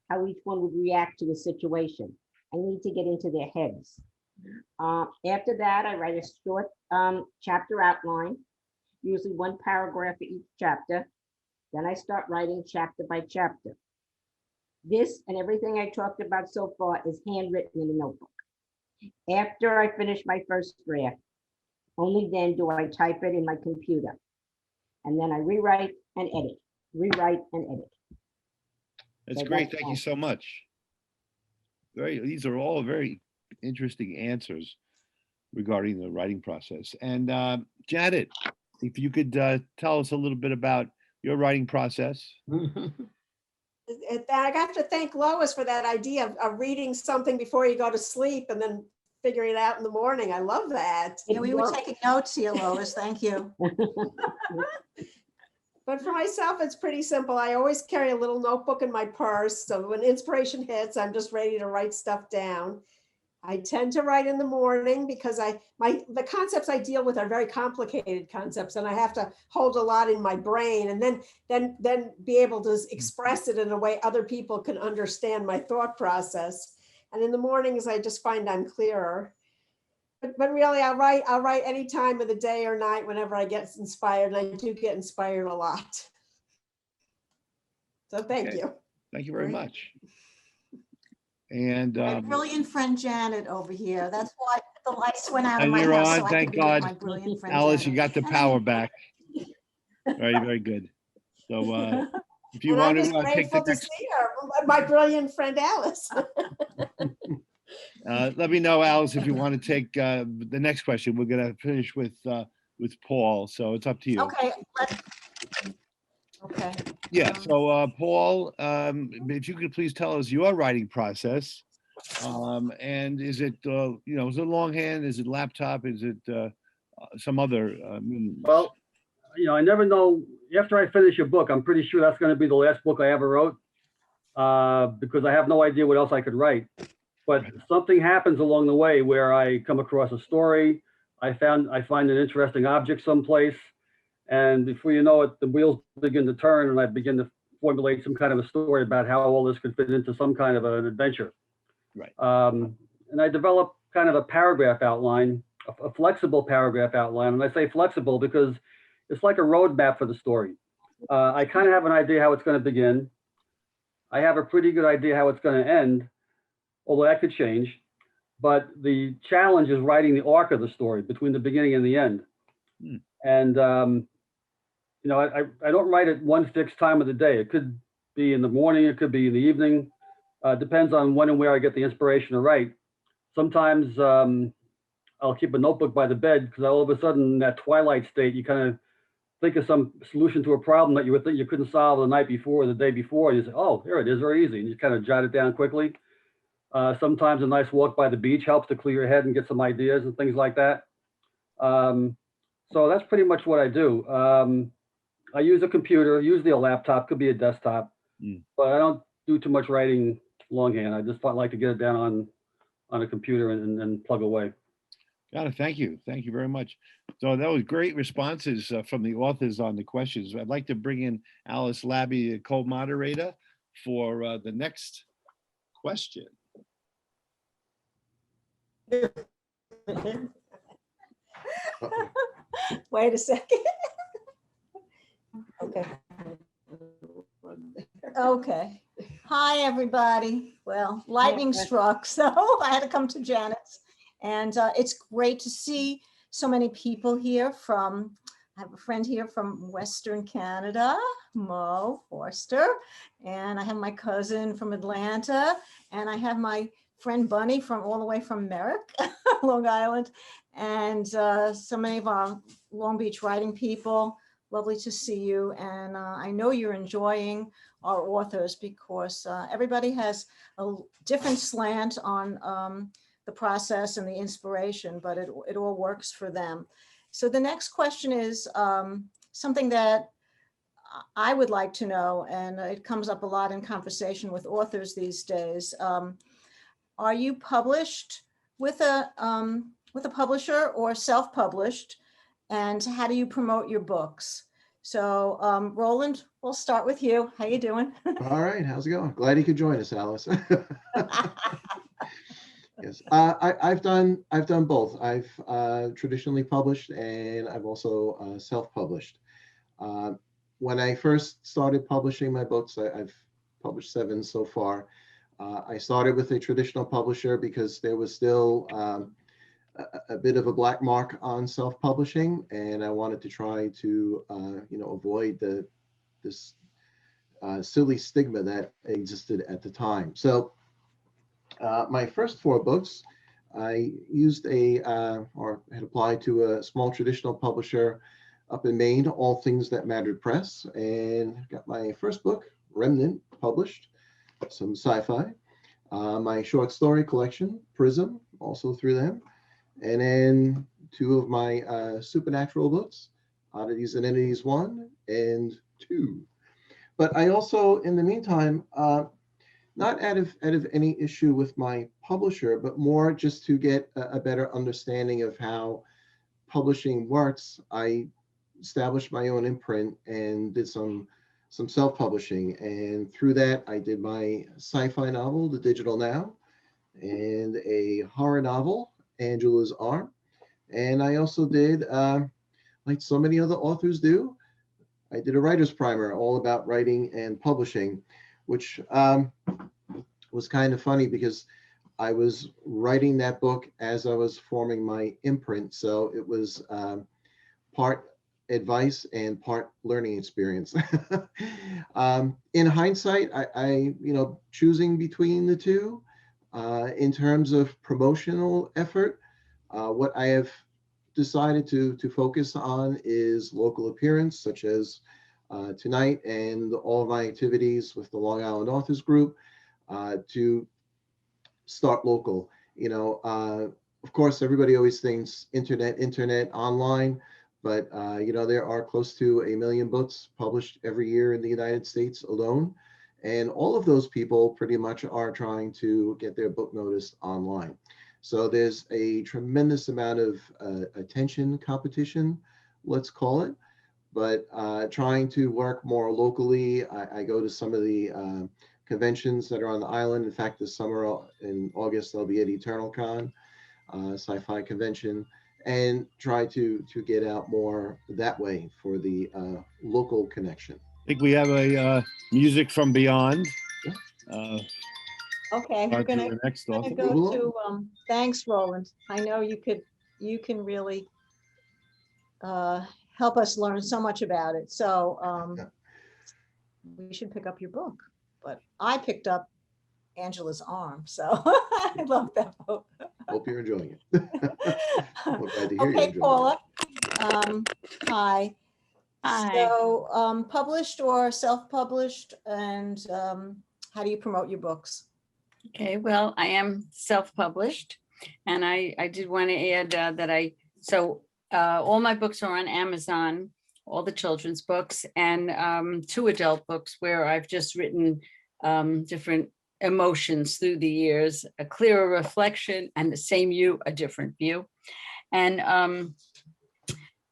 how each one would react to a situation. I need to get into their heads. After that, I write a short chapter outline, usually 1 paragraph for each chapter. Then I start writing chapter by chapter. This and everything I talked about so far is handwritten in a notebook. After I finish my first draft, only then do I type it in my computer. And then I rewrite and edit, rewrite and edit. That's So great. that's Thank you so much. These are all very interesting answers regarding the writing process. And Janet, if you could tell us a little bit about your writing process. I have to thank Lois for that idea of reading something before you go to sleep and then figuring it out in the morning. I love that. Yeah, we were taking notes here, Lois. Thank you. But for myself, it's pretty simple. I always carry a little notebook in my purse. So when inspiration hits, I'm just ready to write stuff down. I tend to write in the morning because the concepts I deal with are very complicated concepts, and I have to hold a lot in my brain and then be able to express it in a way other people can understand my thought process. And in the mornings, I just find I'm clearer. But really, I'll write any time of the day or night whenever I get inspired, and I do get inspired a lot. So thank Okay. you. Thank you very much. And My brilliant friend Janet over here. That's why the lights went out of and my you're house. on, So I thank could be with God. my brilliant friend Alice, you Janet. got the And power back. Very, very good. So if you And want I'm just to take the grateful to next, see her, my brilliant friend Alice. let me know, Alice, if you want to take the next question. We're going to finish with Paul, so it's up to you. Okay. Okay. Yeah. So Paul, if you could please tell us your writing process, and is it is it longhand? Is it laptop? Is it some other means? Well, I never know. After I finish a book, I'm pretty sure that's going to be the last book I ever wrote, because I have no idea what else I could write. But something happens along the way where I come across a story. I find an interesting object someplace, and before you know it, the wheels begin to turn, and I begin to formulate some kind of a story about how all this could fit into some kind of an adventure. Right. And I develop kind of a paragraph outline, a flexible paragraph outline. And I say flexible because it's like a roadmap for the story. I kind of have an idea how it's going to begin. I have a pretty good idea how it's going to end, although that could change. But the challenge is writing the arc of the story between the beginning and the end. And, I don't write at one fixed time of the day. It could be in the morning, it could be in the evening. Depends on when and where I get the inspiration to write. Sometimes I'll keep a notebook by the bed because all of a sudden in that twilight state, you kind of think of some solution to a problem that you would think you couldn't solve the night before or the day before. And you say, oh, here it is, very easy. And you kind of jot it down quickly. Sometimes a nice walk by the beach helps to clear your head and get some ideas and things like that. So that's pretty much what I do. I use a computer, usually a laptop, could be a desktop, but I don't do too much writing longhand. I just like to get it down on a computer and plug away. Got it. Thank you. Thank you very much. So that was great responses from the authors on the questions. I'd like to bring in Alice Labby, the co-moderator, for the next question. Wait a second. Okay. Hi, everybody. Well, lightning Beth. struck, so I had to come to Janet's. And it's great to see so many people here I have a friend here from Western Canada, Mo Forster, and I have my cousin from Atlanta, and I have my friend Bunny from all the way from Merrick, Long Island, and so many of our Long Beach writing people. Lovely to see you. And I know you're enjoying our authors because everybody has a different slant on the process and the inspiration, but it all works for them. So the next question is something that I would like to know, and it comes up a lot in conversation with authors these days. Are you published with a publisher or self-published? And how do you promote your books? So Roland, we'll start with you. How you doing? All right, how's it going? Glad you could join us, Alice. Yes, I've done both. I've traditionally published, and I've also self-published. When I first started publishing my books, I've published 7 so far. I started with a traditional publisher because there was still a bit of a black mark on self-publishing, and I wanted to try to avoid this silly stigma that existed at the time. So my first 4 books, I used or had applied to a small traditional publisher up in Maine, All Things That Mattered Press, and got my first book, Remnant, published, some sci-fi. My short story collection, Prism, also through them. And then 2 of my supernatural books, Oddities and Entities 1 and 2. But I also, in the meantime, not out of any issue with my publisher, but more just to get a better understanding of how publishing works, I established my own imprint and did some self-publishing. And through that, I did my sci-fi novel, The Digital Now, and a horror novel, Angela's Arm. And I also did, like so many other authors do, I did a writer's primer all about writing and publishing, which was kind of funny because I was writing that book as I was forming my imprint. So it was part advice and part learning experience. In hindsight, I choosing between the two, in terms of promotional effort, what I have decided to focus on is local appearance, such as tonight and all of my activities with the Long Island Authors Group, to start local. Of course, everybody always thinks internet, online, but there are close to 1 million books published every year in the United States alone. And all of those people pretty much are trying to get their book noticed online. So there's a tremendous amount of attention competition, let's call it, but trying to work more locally. I go to some of the conventions that are on the island. In fact, this summer in August, I'll be at EternalCon, sci-fi convention, and try to get out more that way for the local connection. I think we have a music from beyond. Okay, we're gonna The next author. go to, thanks, Roland. I know you can really help us learn so much about it. So we should pick up your book. But I picked up Angela's Arm, so I love that book. Hope you're enjoying it. Well, glad to hear you're Okay, enjoying Paula. Hi. Hi. So published or self-published, and how do you promote your books? Okay, well, I am self-published, and I did want to add that all my books are on Amazon, all the children's books, and 2 adult books where I've just written different emotions through the years, a clearer reflection, and the same you, a different view. And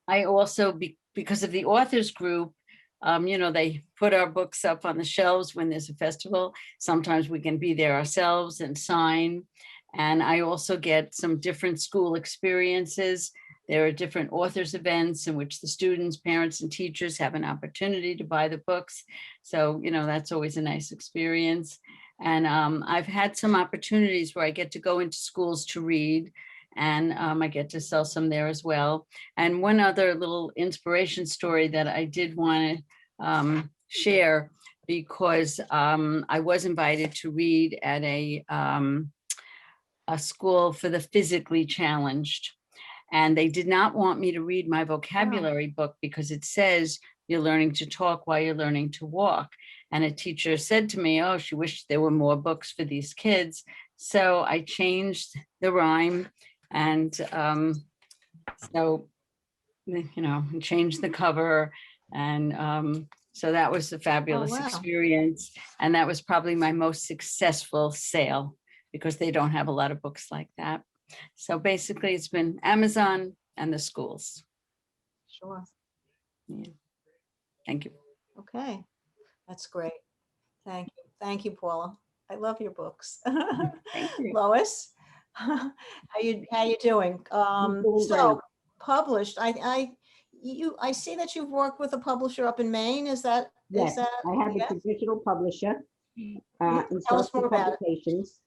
I also, because of the authors group, they put our books up on the shelves when there's a festival. Sometimes we can be there ourselves and sign. And I also get some different school experiences There are different authors events in which the students, parents, and teachers have an opportunity to buy the books. So, that's always a nice experience. And I've had some opportunities where I get to go into schools to read, and I get to sell some there as well. And one other little inspiration story that I did want to share, because I was invited to read at a school for the physically challenged. And they did not want me to read my vocabulary book because it says you're learning to talk while you're learning to walk. And a teacher said to me, oh, she wished there were more books for these kids. So I changed the rhyme and changed the cover. And so that was a fabulous wow. experience. And that was probably my most successful sale, because they don't have a lot of books like that. So basically it's been Amazon and the schools. Sure. Yeah. Thank you. Okay. That's great. Thank you. Thank you, Paula. I love your books. Thank you. Lois, how you doing? doing So great. published, I see that you've worked with a publisher up in Maine. Is that? Yes, I have a yes? traditional publisher, Tell us more about it. Publications.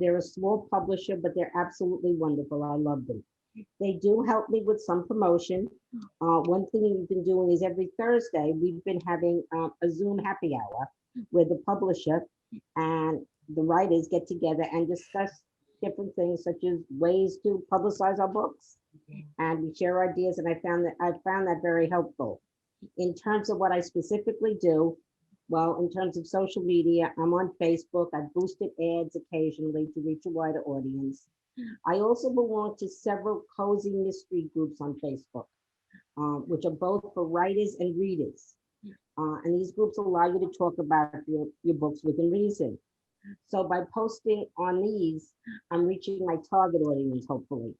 They're a small publisher, but they're absolutely wonderful. I love them. They do help me with some promotion. One thing we've been doing is every Thursday, we've been having a Zoom happy hour where the publisher and the writers get together and discuss different things, such as ways to publicize our books. And we share ideas, and I found that very helpful. In terms of what I specifically do, well, in terms of social media, I'm on Facebook. I've boosted ads occasionally to reach a wider audience. I also belong to several cozy mystery groups on Facebook, which are both for writers and readers. And these groups allow you to talk about your books within reason. So by posting on these, I'm reaching my target audience, hopefully.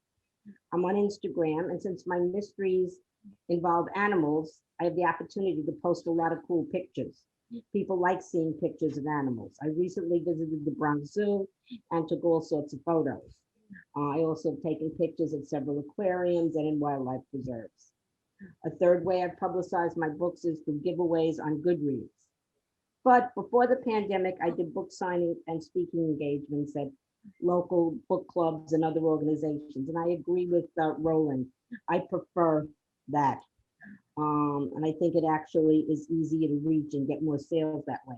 I'm on Instagram, and since my mysteries involve animals, I have the opportunity to post a lot of cool pictures. People like seeing pictures of animals. I recently visited the Bronx Zoo and took all sorts of photos. I also have taken pictures at several aquariums and in wildlife preserves. A third way I've publicized my books is through giveaways on Goodreads. But before the pandemic, I did book signing and speaking engagements at local book clubs and other organizations. And I agree with Roland. I prefer that. And I think it actually is easier to reach and get more sales that way.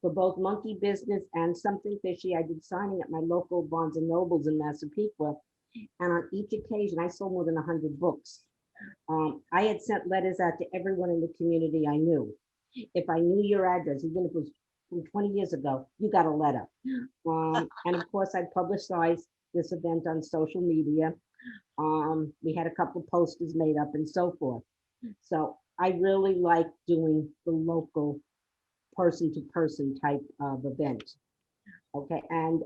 For both Monkey Business and Something Fishy, I did signing at my local Barnes and Nobles in Massapequa. And on each occasion, I sold more than 100 books. I had sent letters out to everyone in the community I knew. If I knew your address, even if it was from 20 years ago, you got a letter. And of course, I publicized this event on social media. We had a couple of posters made up and so forth. So I really like doing the local person-to-person type of event. Okay, and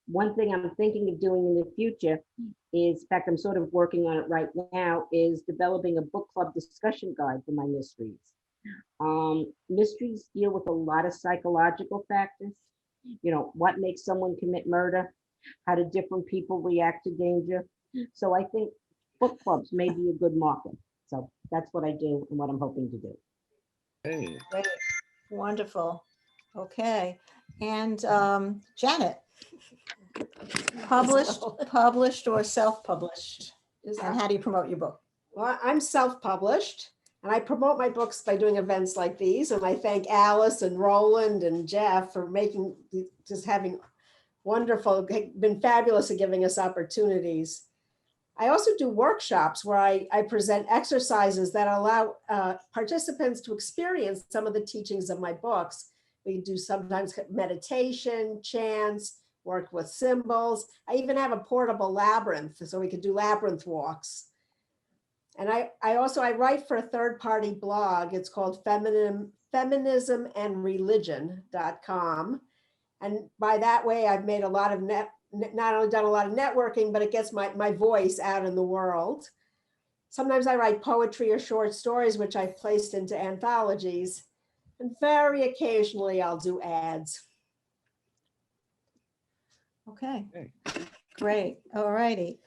one thing I'm thinking of doing in the future is, in fact, I'm sort of working on it right now, is developing a book club discussion guide for my mysteries. Mysteries deal with a lot of psychological factors. You know, what makes someone commit murder? How do different people react to danger? So I think book clubs may be a good market. So that's what I do and what I'm hoping to do. Hey. Great. Wonderful. Okay. And Janet, published or self-published? And how do you promote your book? Well, I'm self-published, and I promote my books by doing events like these. And I thank Alice and Roland and Jeff for having wonderful, been fabulous at giving us opportunities. I also do workshops where I present exercises that allow participants to experience some of the teachings of my books. We do sometimes meditation, chants, work with symbols. I even have a portable labyrinth, so we could do labyrinth walks. And I write for a third-party blog. It's called feminismandreligion.com. And by that way, I've made a lot of not only done a lot of networking, but it gets my voice out in the world. Sometimes I write poetry or short stories, which I've placed into anthologies. And very occasionally I'll do ads. Okay, great. All righty.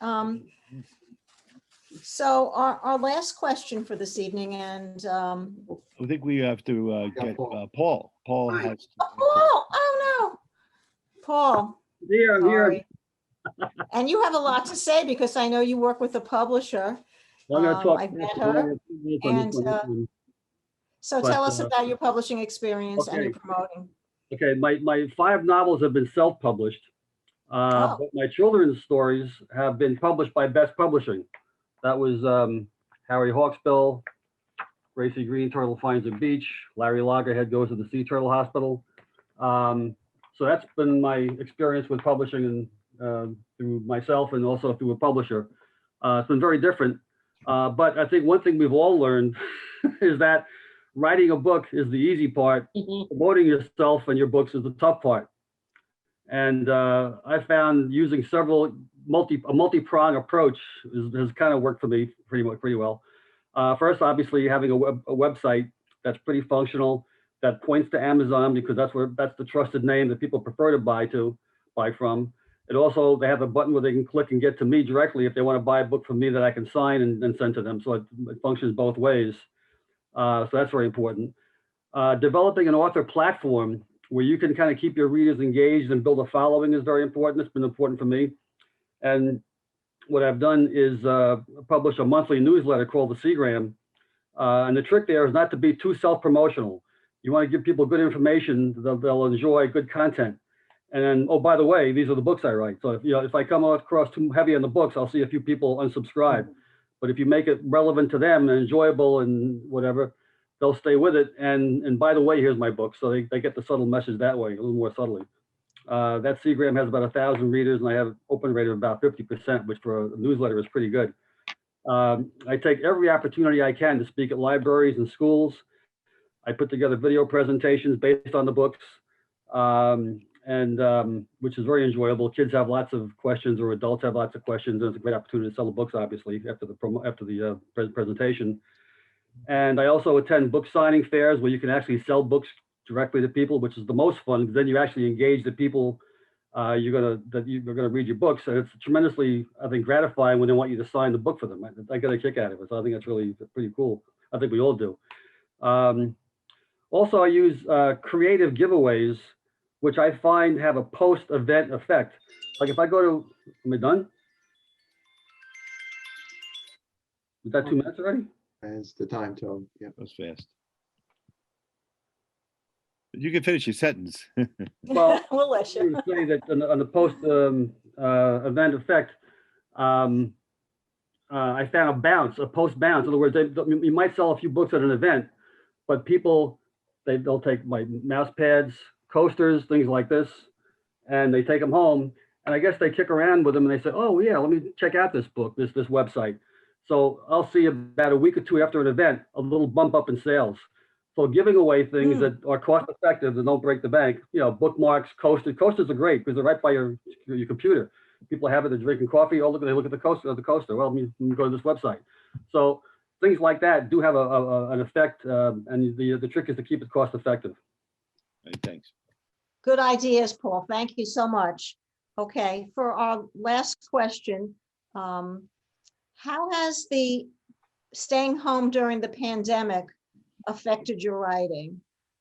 So our last question for this evening, and I think we have to get Paul. Paul. Paul Right. has. Paul, oh no, Paul, Here, I'm here. sorry. And you have a lot to say because I know you work with a publisher. I'm going to talk. I've met fast. I only her. have 2 minutes on this And one. so But, tell us about your publishing experience and your okay. promoting. Okay, my 5 novels have been self-published, Oh. but my children's stories have been published by Best Publishing. That was Harry Hawksbill, Gracie Green Turtle Finds a Beach, Larry Loggerhead Goes to the Sea Turtle Hospital. So that's been my experience with publishing and through myself and also through a publisher. It's been very different, but I think one thing we've all learned is that writing a book is the easy part. Promoting yourself and your books is the tough part. And I found using a multi-prong approach has kind of worked for me pretty well. First, obviously, having a website that's pretty functional, that points to Amazon because that's the trusted name that people prefer to buy from. It also, they have a button where they can click and get to me directly if they want to buy a book from me that I can sign and send to them. So it functions both ways. So that's very important. Developing an author platform where you can kind of keep your readers engaged and build a following is very important. It's been important for me. And what I've done is publish a monthly newsletter called the Seagram. And the trick there is not to be too self-promotional. You want to give people good information, they'll enjoy good content. And then, oh, by the way, these are the books I write. So if I come across too heavy on the books, I'll see a few people unsubscribe. But if you make it relevant to them and enjoyable and whatever, they'll stay with it. And by the way, here's my book. So they get the subtle message that way, a little more subtly. That Seagram has about 1,000 readers, and I have an open rate of about 50%, which for a newsletter is pretty good. I take every opportunity I can to speak at libraries and schools. I put together video presentations based on the books, which is very enjoyable. Kids have lots of questions, or adults have lots of questions. And it's a great opportunity to sell the books, obviously, after the presentation. And I also attend book signing fairs where you can actually sell books directly to people, which is the most fun, because then you actually engage the people you're gonna read your books. And it's tremendously, I think, gratifying when they want you to sign the book for them. I get a kick out of it. So I think that's really pretty cool. I think we all do. Also, I use creative giveaways, which I find have a post-event effect. Like if I go to, am I done? Is that 2 minutes already? As the time tone. Yeah. That was fast. You can finish your sentence. Well, We'll let I you. would say that on the post-event effect, I found a post bounce. In other words, you might sell a few books at an event, but people, they'll take my mouse pads, coasters, things like this, and they take them home. And I guess they kick around with them and they say, oh yeah, let me check out this book, this website. So I'll see about a week or two after an event, a little bump up in sales. So giving away things that are cost effective and don't break the bank, bookmarks, coasters. Coasters are great because they're right by your computer. People have it, they're drinking coffee. Oh, they look at the coaster. Well, let me go to this website. So things like that do have an effect, and the trick is to keep it cost effective. Right, thanks. Good ideas, Paul. Thank you so much. Okay, for our last question, how has the staying home during the pandemic affected your writing?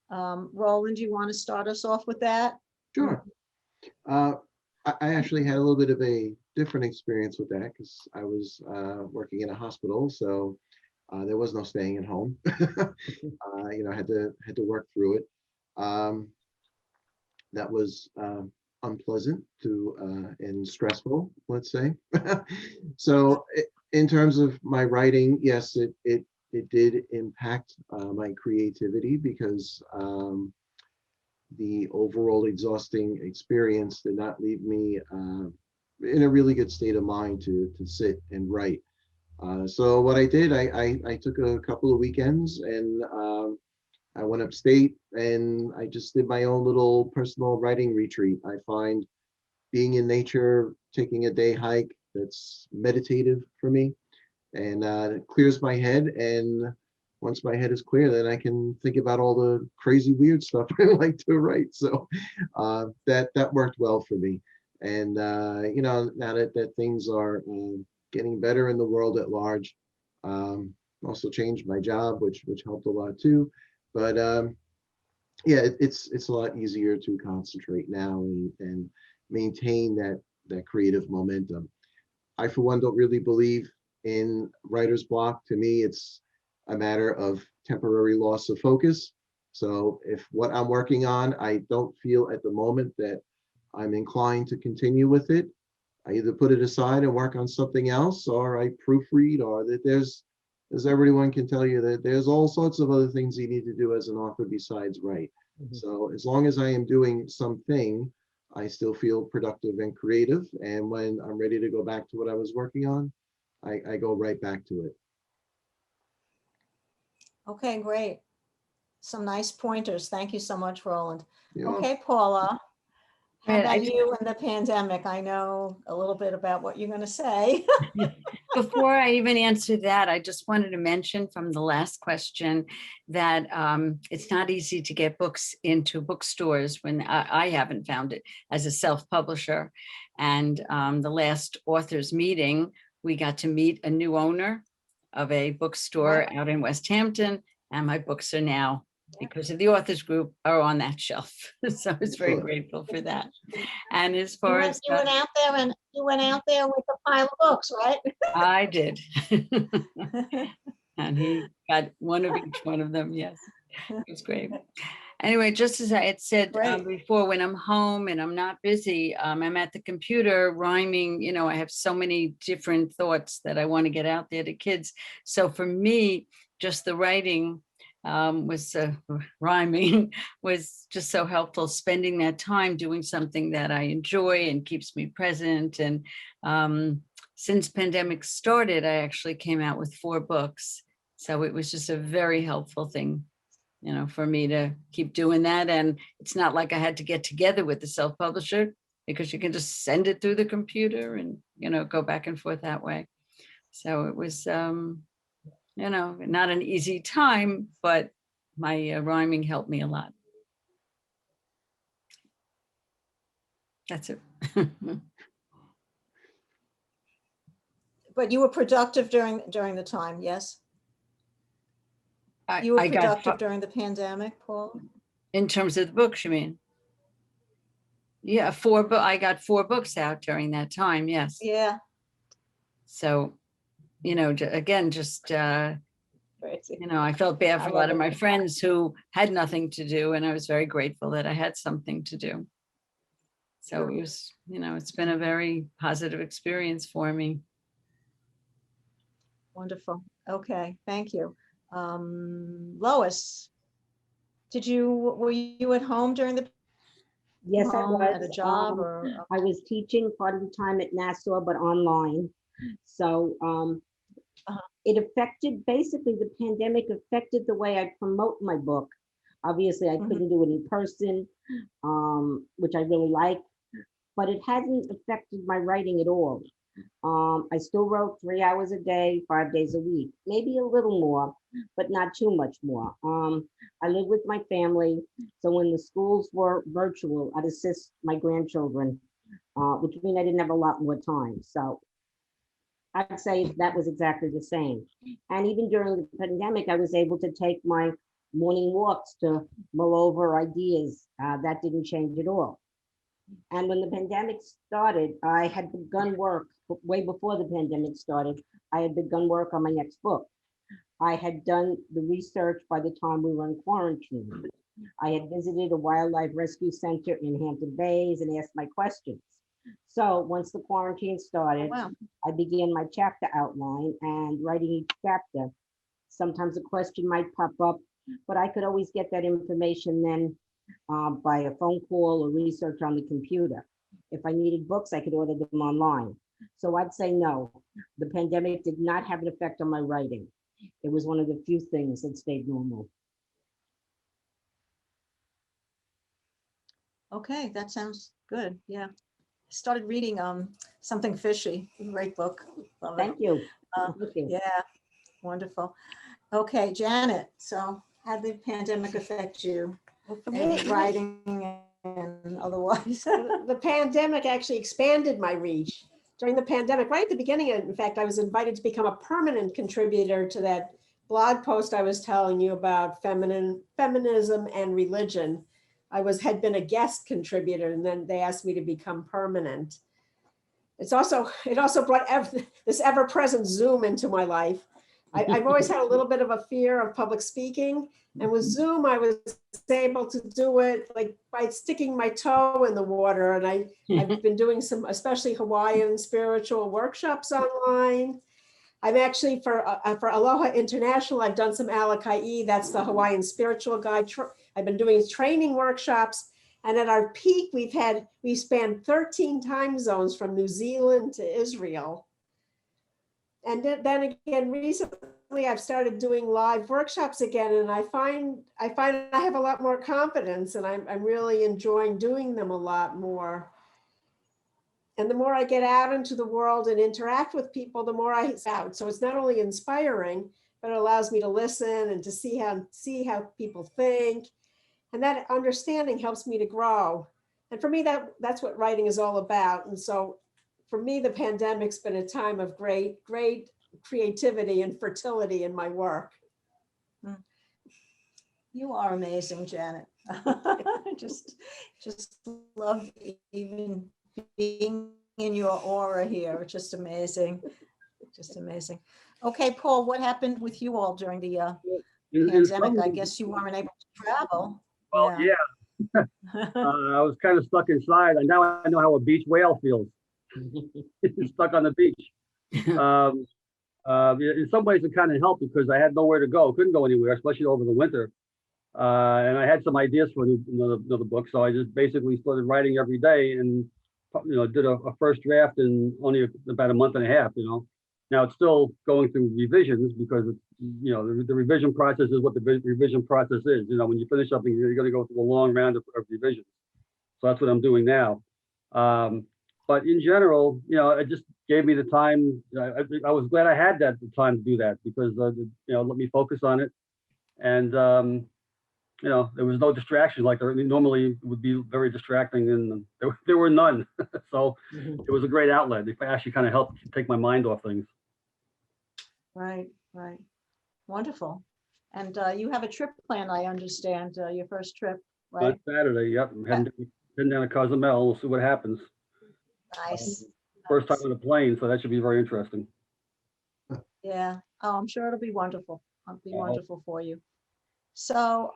Roland, you want to start us off with that? Sure. I actually had a little bit of a different experience with that because I was working in a hospital, so there was no staying at home. I had to work through it. That was unpleasant and stressful, let's say. So in terms of my writing, yes, it did impact my creativity because the overall exhausting experience did not leave me in a really good state of mind to sit and write. So what I did, I took a couple of weekends and I went upstate and I just did my own little personal writing retreat. I find being in nature, taking a day hike, that's meditative for me, and it clears my head. And once my head is clear, then I can think about all the crazy, weird stuff I like to write. So that worked well for me. And now that things are getting better in the world at large. Also changed my job, which helped a lot too. But yeah, it's a lot easier to concentrate now and maintain that creative momentum. I, for one, don't really believe in writer's block. To me, it's a matter of temporary loss of focus. So if what I'm working on, I don't feel at the moment that I'm inclined to continue with it, I either put it aside and work on something else, or I proofread, or that there's, as everyone can tell you, that there's all sorts of other things you need to do as an author besides write. So as long as I am doing something, I still feel productive and creative. And when I'm ready to go back to what I was working on, I go right back to it. Okay, great. Some nice pointers. Thank you so much, Roland. You know, Okay, Paula, how Right, I about you and the pandemic? I know a little bit about what you're going to say. Before I even answer that, I just wanted to mention from the last question that it's not easy to get books into bookstores when I haven't found it as a self-publisher. And the last authors meeting, we got to meet a new owner of a bookstore out in West Hampton, and my books are now, because of the authors group, are on that shelf. So I was very grateful for that. And as far as You went out there and you went out there with a pile of books, right? I did. And he got one of each one of them. Yes, it was great. Anyway, just as I had said Great. before, when I'm home and I'm not busy, I'm at the computer rhyming. You know, I have so many different thoughts that I want to get out there to kids. So for me, just the writing was rhyming was just so helpful. Spending that time doing something that I enjoy and keeps me present. And since pandemic started, I actually came out with 4 books. So it was just a very helpful thing, you know, for me to keep doing that. And it's not like I had to get together with the self-publisher, because you can just send it through the computer and, you know, go back and forth that way. So it was, you know, not an easy time, but my rhyming helped me a lot. That's it. But you were productive during the time, yes? You were I got, productive during the pandemic, Paul? in terms of the books, you mean? Yeah, I got 4 books out during that time, yes. Yeah. So, you know, again, just, you know, I felt bad for a lot of my friends who had nothing to do, and I was very grateful that I had something to do. So it was, you know, it's been a very positive experience for me. Wonderful. Okay, thank you. Lois, were you at home during the Yes, I home was. at a job or? I was teaching part of the time at Nassau, but online. So it affected, basically the pandemic affected the way I promote my book. Obviously, I couldn't do it in person, which I really like, but it hasn't affected my writing at all. I still wrote 3 hours a day, 5 days a week, maybe a little more, but not too much more. I live with my family, so when the schools were virtual, I'd assist my grandchildren, which means I didn't have a lot more time. So I'd say that was exactly the same. And even during the pandemic, I was able to take my morning walks to mull over ideas. That didn't change at all. And when the pandemic started, I had begun work way before the pandemic started. I had begun work on my next book. I had done the research by the time we were in quarantine. I had visited a wildlife rescue center in Hampton Bays and asked my questions. So once the quarantine started, I began my chapter outline and writing each chapter. Sometimes a question might pop up, but I could always get that information then by a phone call or research on the computer. If I needed books, I could order them online. So I'd say no, the pandemic did not have an effect on my writing. It was one of the few things that stayed normal. Okay, that sounds good. Yeah. Started reading Something Fishy, great book. Love it. Thank you. Yeah, wonderful. Okay, Janet, so how did the pandemic affect you? Well, for In me, writing and otherwise? the pandemic actually expanded my reach during the pandemic, right at the beginning, in fact, I was invited to become a permanent contributor to that blog post I was telling you about feminism and religion. Had been a guest contributor, and then they asked me to become permanent. It also brought this ever-present Zoom into my life. I've always had a little bit of a fear of public speaking, and with Zoom, I was able to do it like by sticking my toe in the water. And I've been doing some, especially Hawaiian spiritual workshops online. I'm actually for Aloha International, I've done some Alakai, that's the Hawaiian spiritual guide. I've been doing training workshops, and at our peak, we spanned 13 time zones from New Zealand to Israel. And then again, recently I've started doing live workshops again, and I find I have a lot more confidence, and I'm really enjoying doing them a lot more. And the more I get out into the world and interact with people, the more I out. So it's not only inspiring, but it allows me to listen and to see how people think. And that understanding helps me to grow. And for me, that's what writing is all about. And so for me, the pandemic's been a time of great creativity and fertility in my work. You are amazing, Janet. just love even being in your aura here. Just amazing. Just amazing. Okay, Paul, what happened with you all during the pandemic? I guess you weren't able to travel. Well, yeah. I was kind of stuck inside, and now I know how a beach whale feels. Stuck on the beach. In some ways, it kind of helped because I had nowhere to go, couldn't go anywhere, especially over the winter. And I had some ideas for another book, so I just basically started writing every day, and did a first draft in only about a month and a half. Now it's still going through revisions because it's, the revision process is what the revision process is. When you finish something, you're going to go through a long round of revisions. So that's what I'm doing now. But in general, it just gave me the time. I was glad I had the time to do that because let me focus on it, and there was no distraction like there normally would be very distracting, and there were none. So it was a great outlet. It actually kind of helped take my mind off things. Right. Wonderful. And you have a trip planned, I understand, your first trip, right? On Saturday, yep. I'm heading down to Cozumel. We'll see what happens. Nice. First time on a plane, so that should be very interesting. Yeah. Oh, I'm sure it'll be wonderful. It'll be wonderful for you. So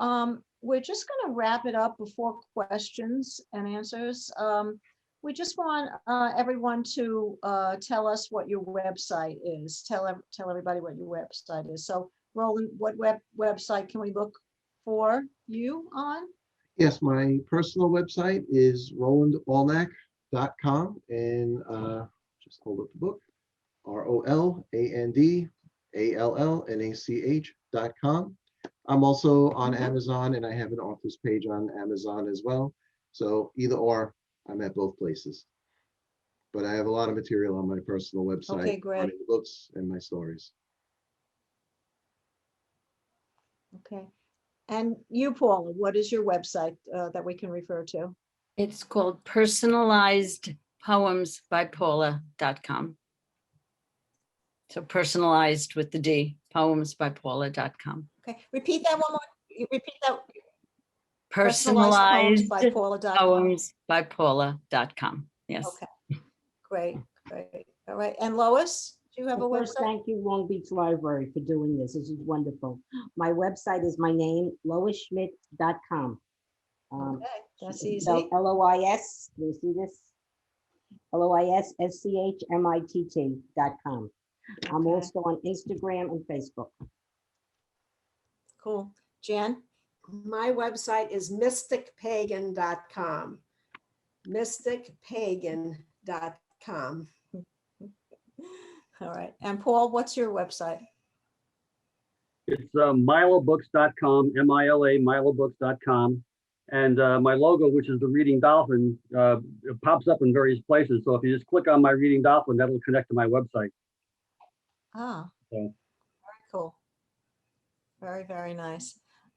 we're just going to wrap it up before questions and answers. We just want everyone to tell us what your website is. Tell everybody what your website is. So Roland, what website can we look for you on? Yes, my personal website is rolandallnach.com, and just hold up the book, ROLANDALLNACH.com. I'm also on Amazon, and I have an author's page on Amazon as well. So either or, I'm at both places. But I have a lot of material on my personal website, Okay, great. on books and my stories. Okay. And you, Paula, what is your website that we can refer to? It's called personalizedpoemsbypaula.com. So personalized with the D, poemsbypaula.com. Okay, repeat that one more. Repeat that. Personalized Paula.com. poemsbypaula.com. Yes. Okay, great. All right, and Lois, do you have a First, website? thank you, Long Beach Library, for doing this. This is wonderful. My website is my name, loisschmitt.com. Okay, that's easy. So LOIS, do you see this? LOISSCHMITT.com. I'm Okay. also on Instagram and Facebook. Cool. Jan? My website is mysticpagan.com. Mysticpagan.com. All right. And Paul, what's your website? It's milabooks.com, M-I-L-A, milabooks.com. And my logo, which is the Reading Dolphin, it pops up in various places. So if you just click on my Reading Dolphin, that'll connect to my website. Ah, So, very cool. Very, very nice.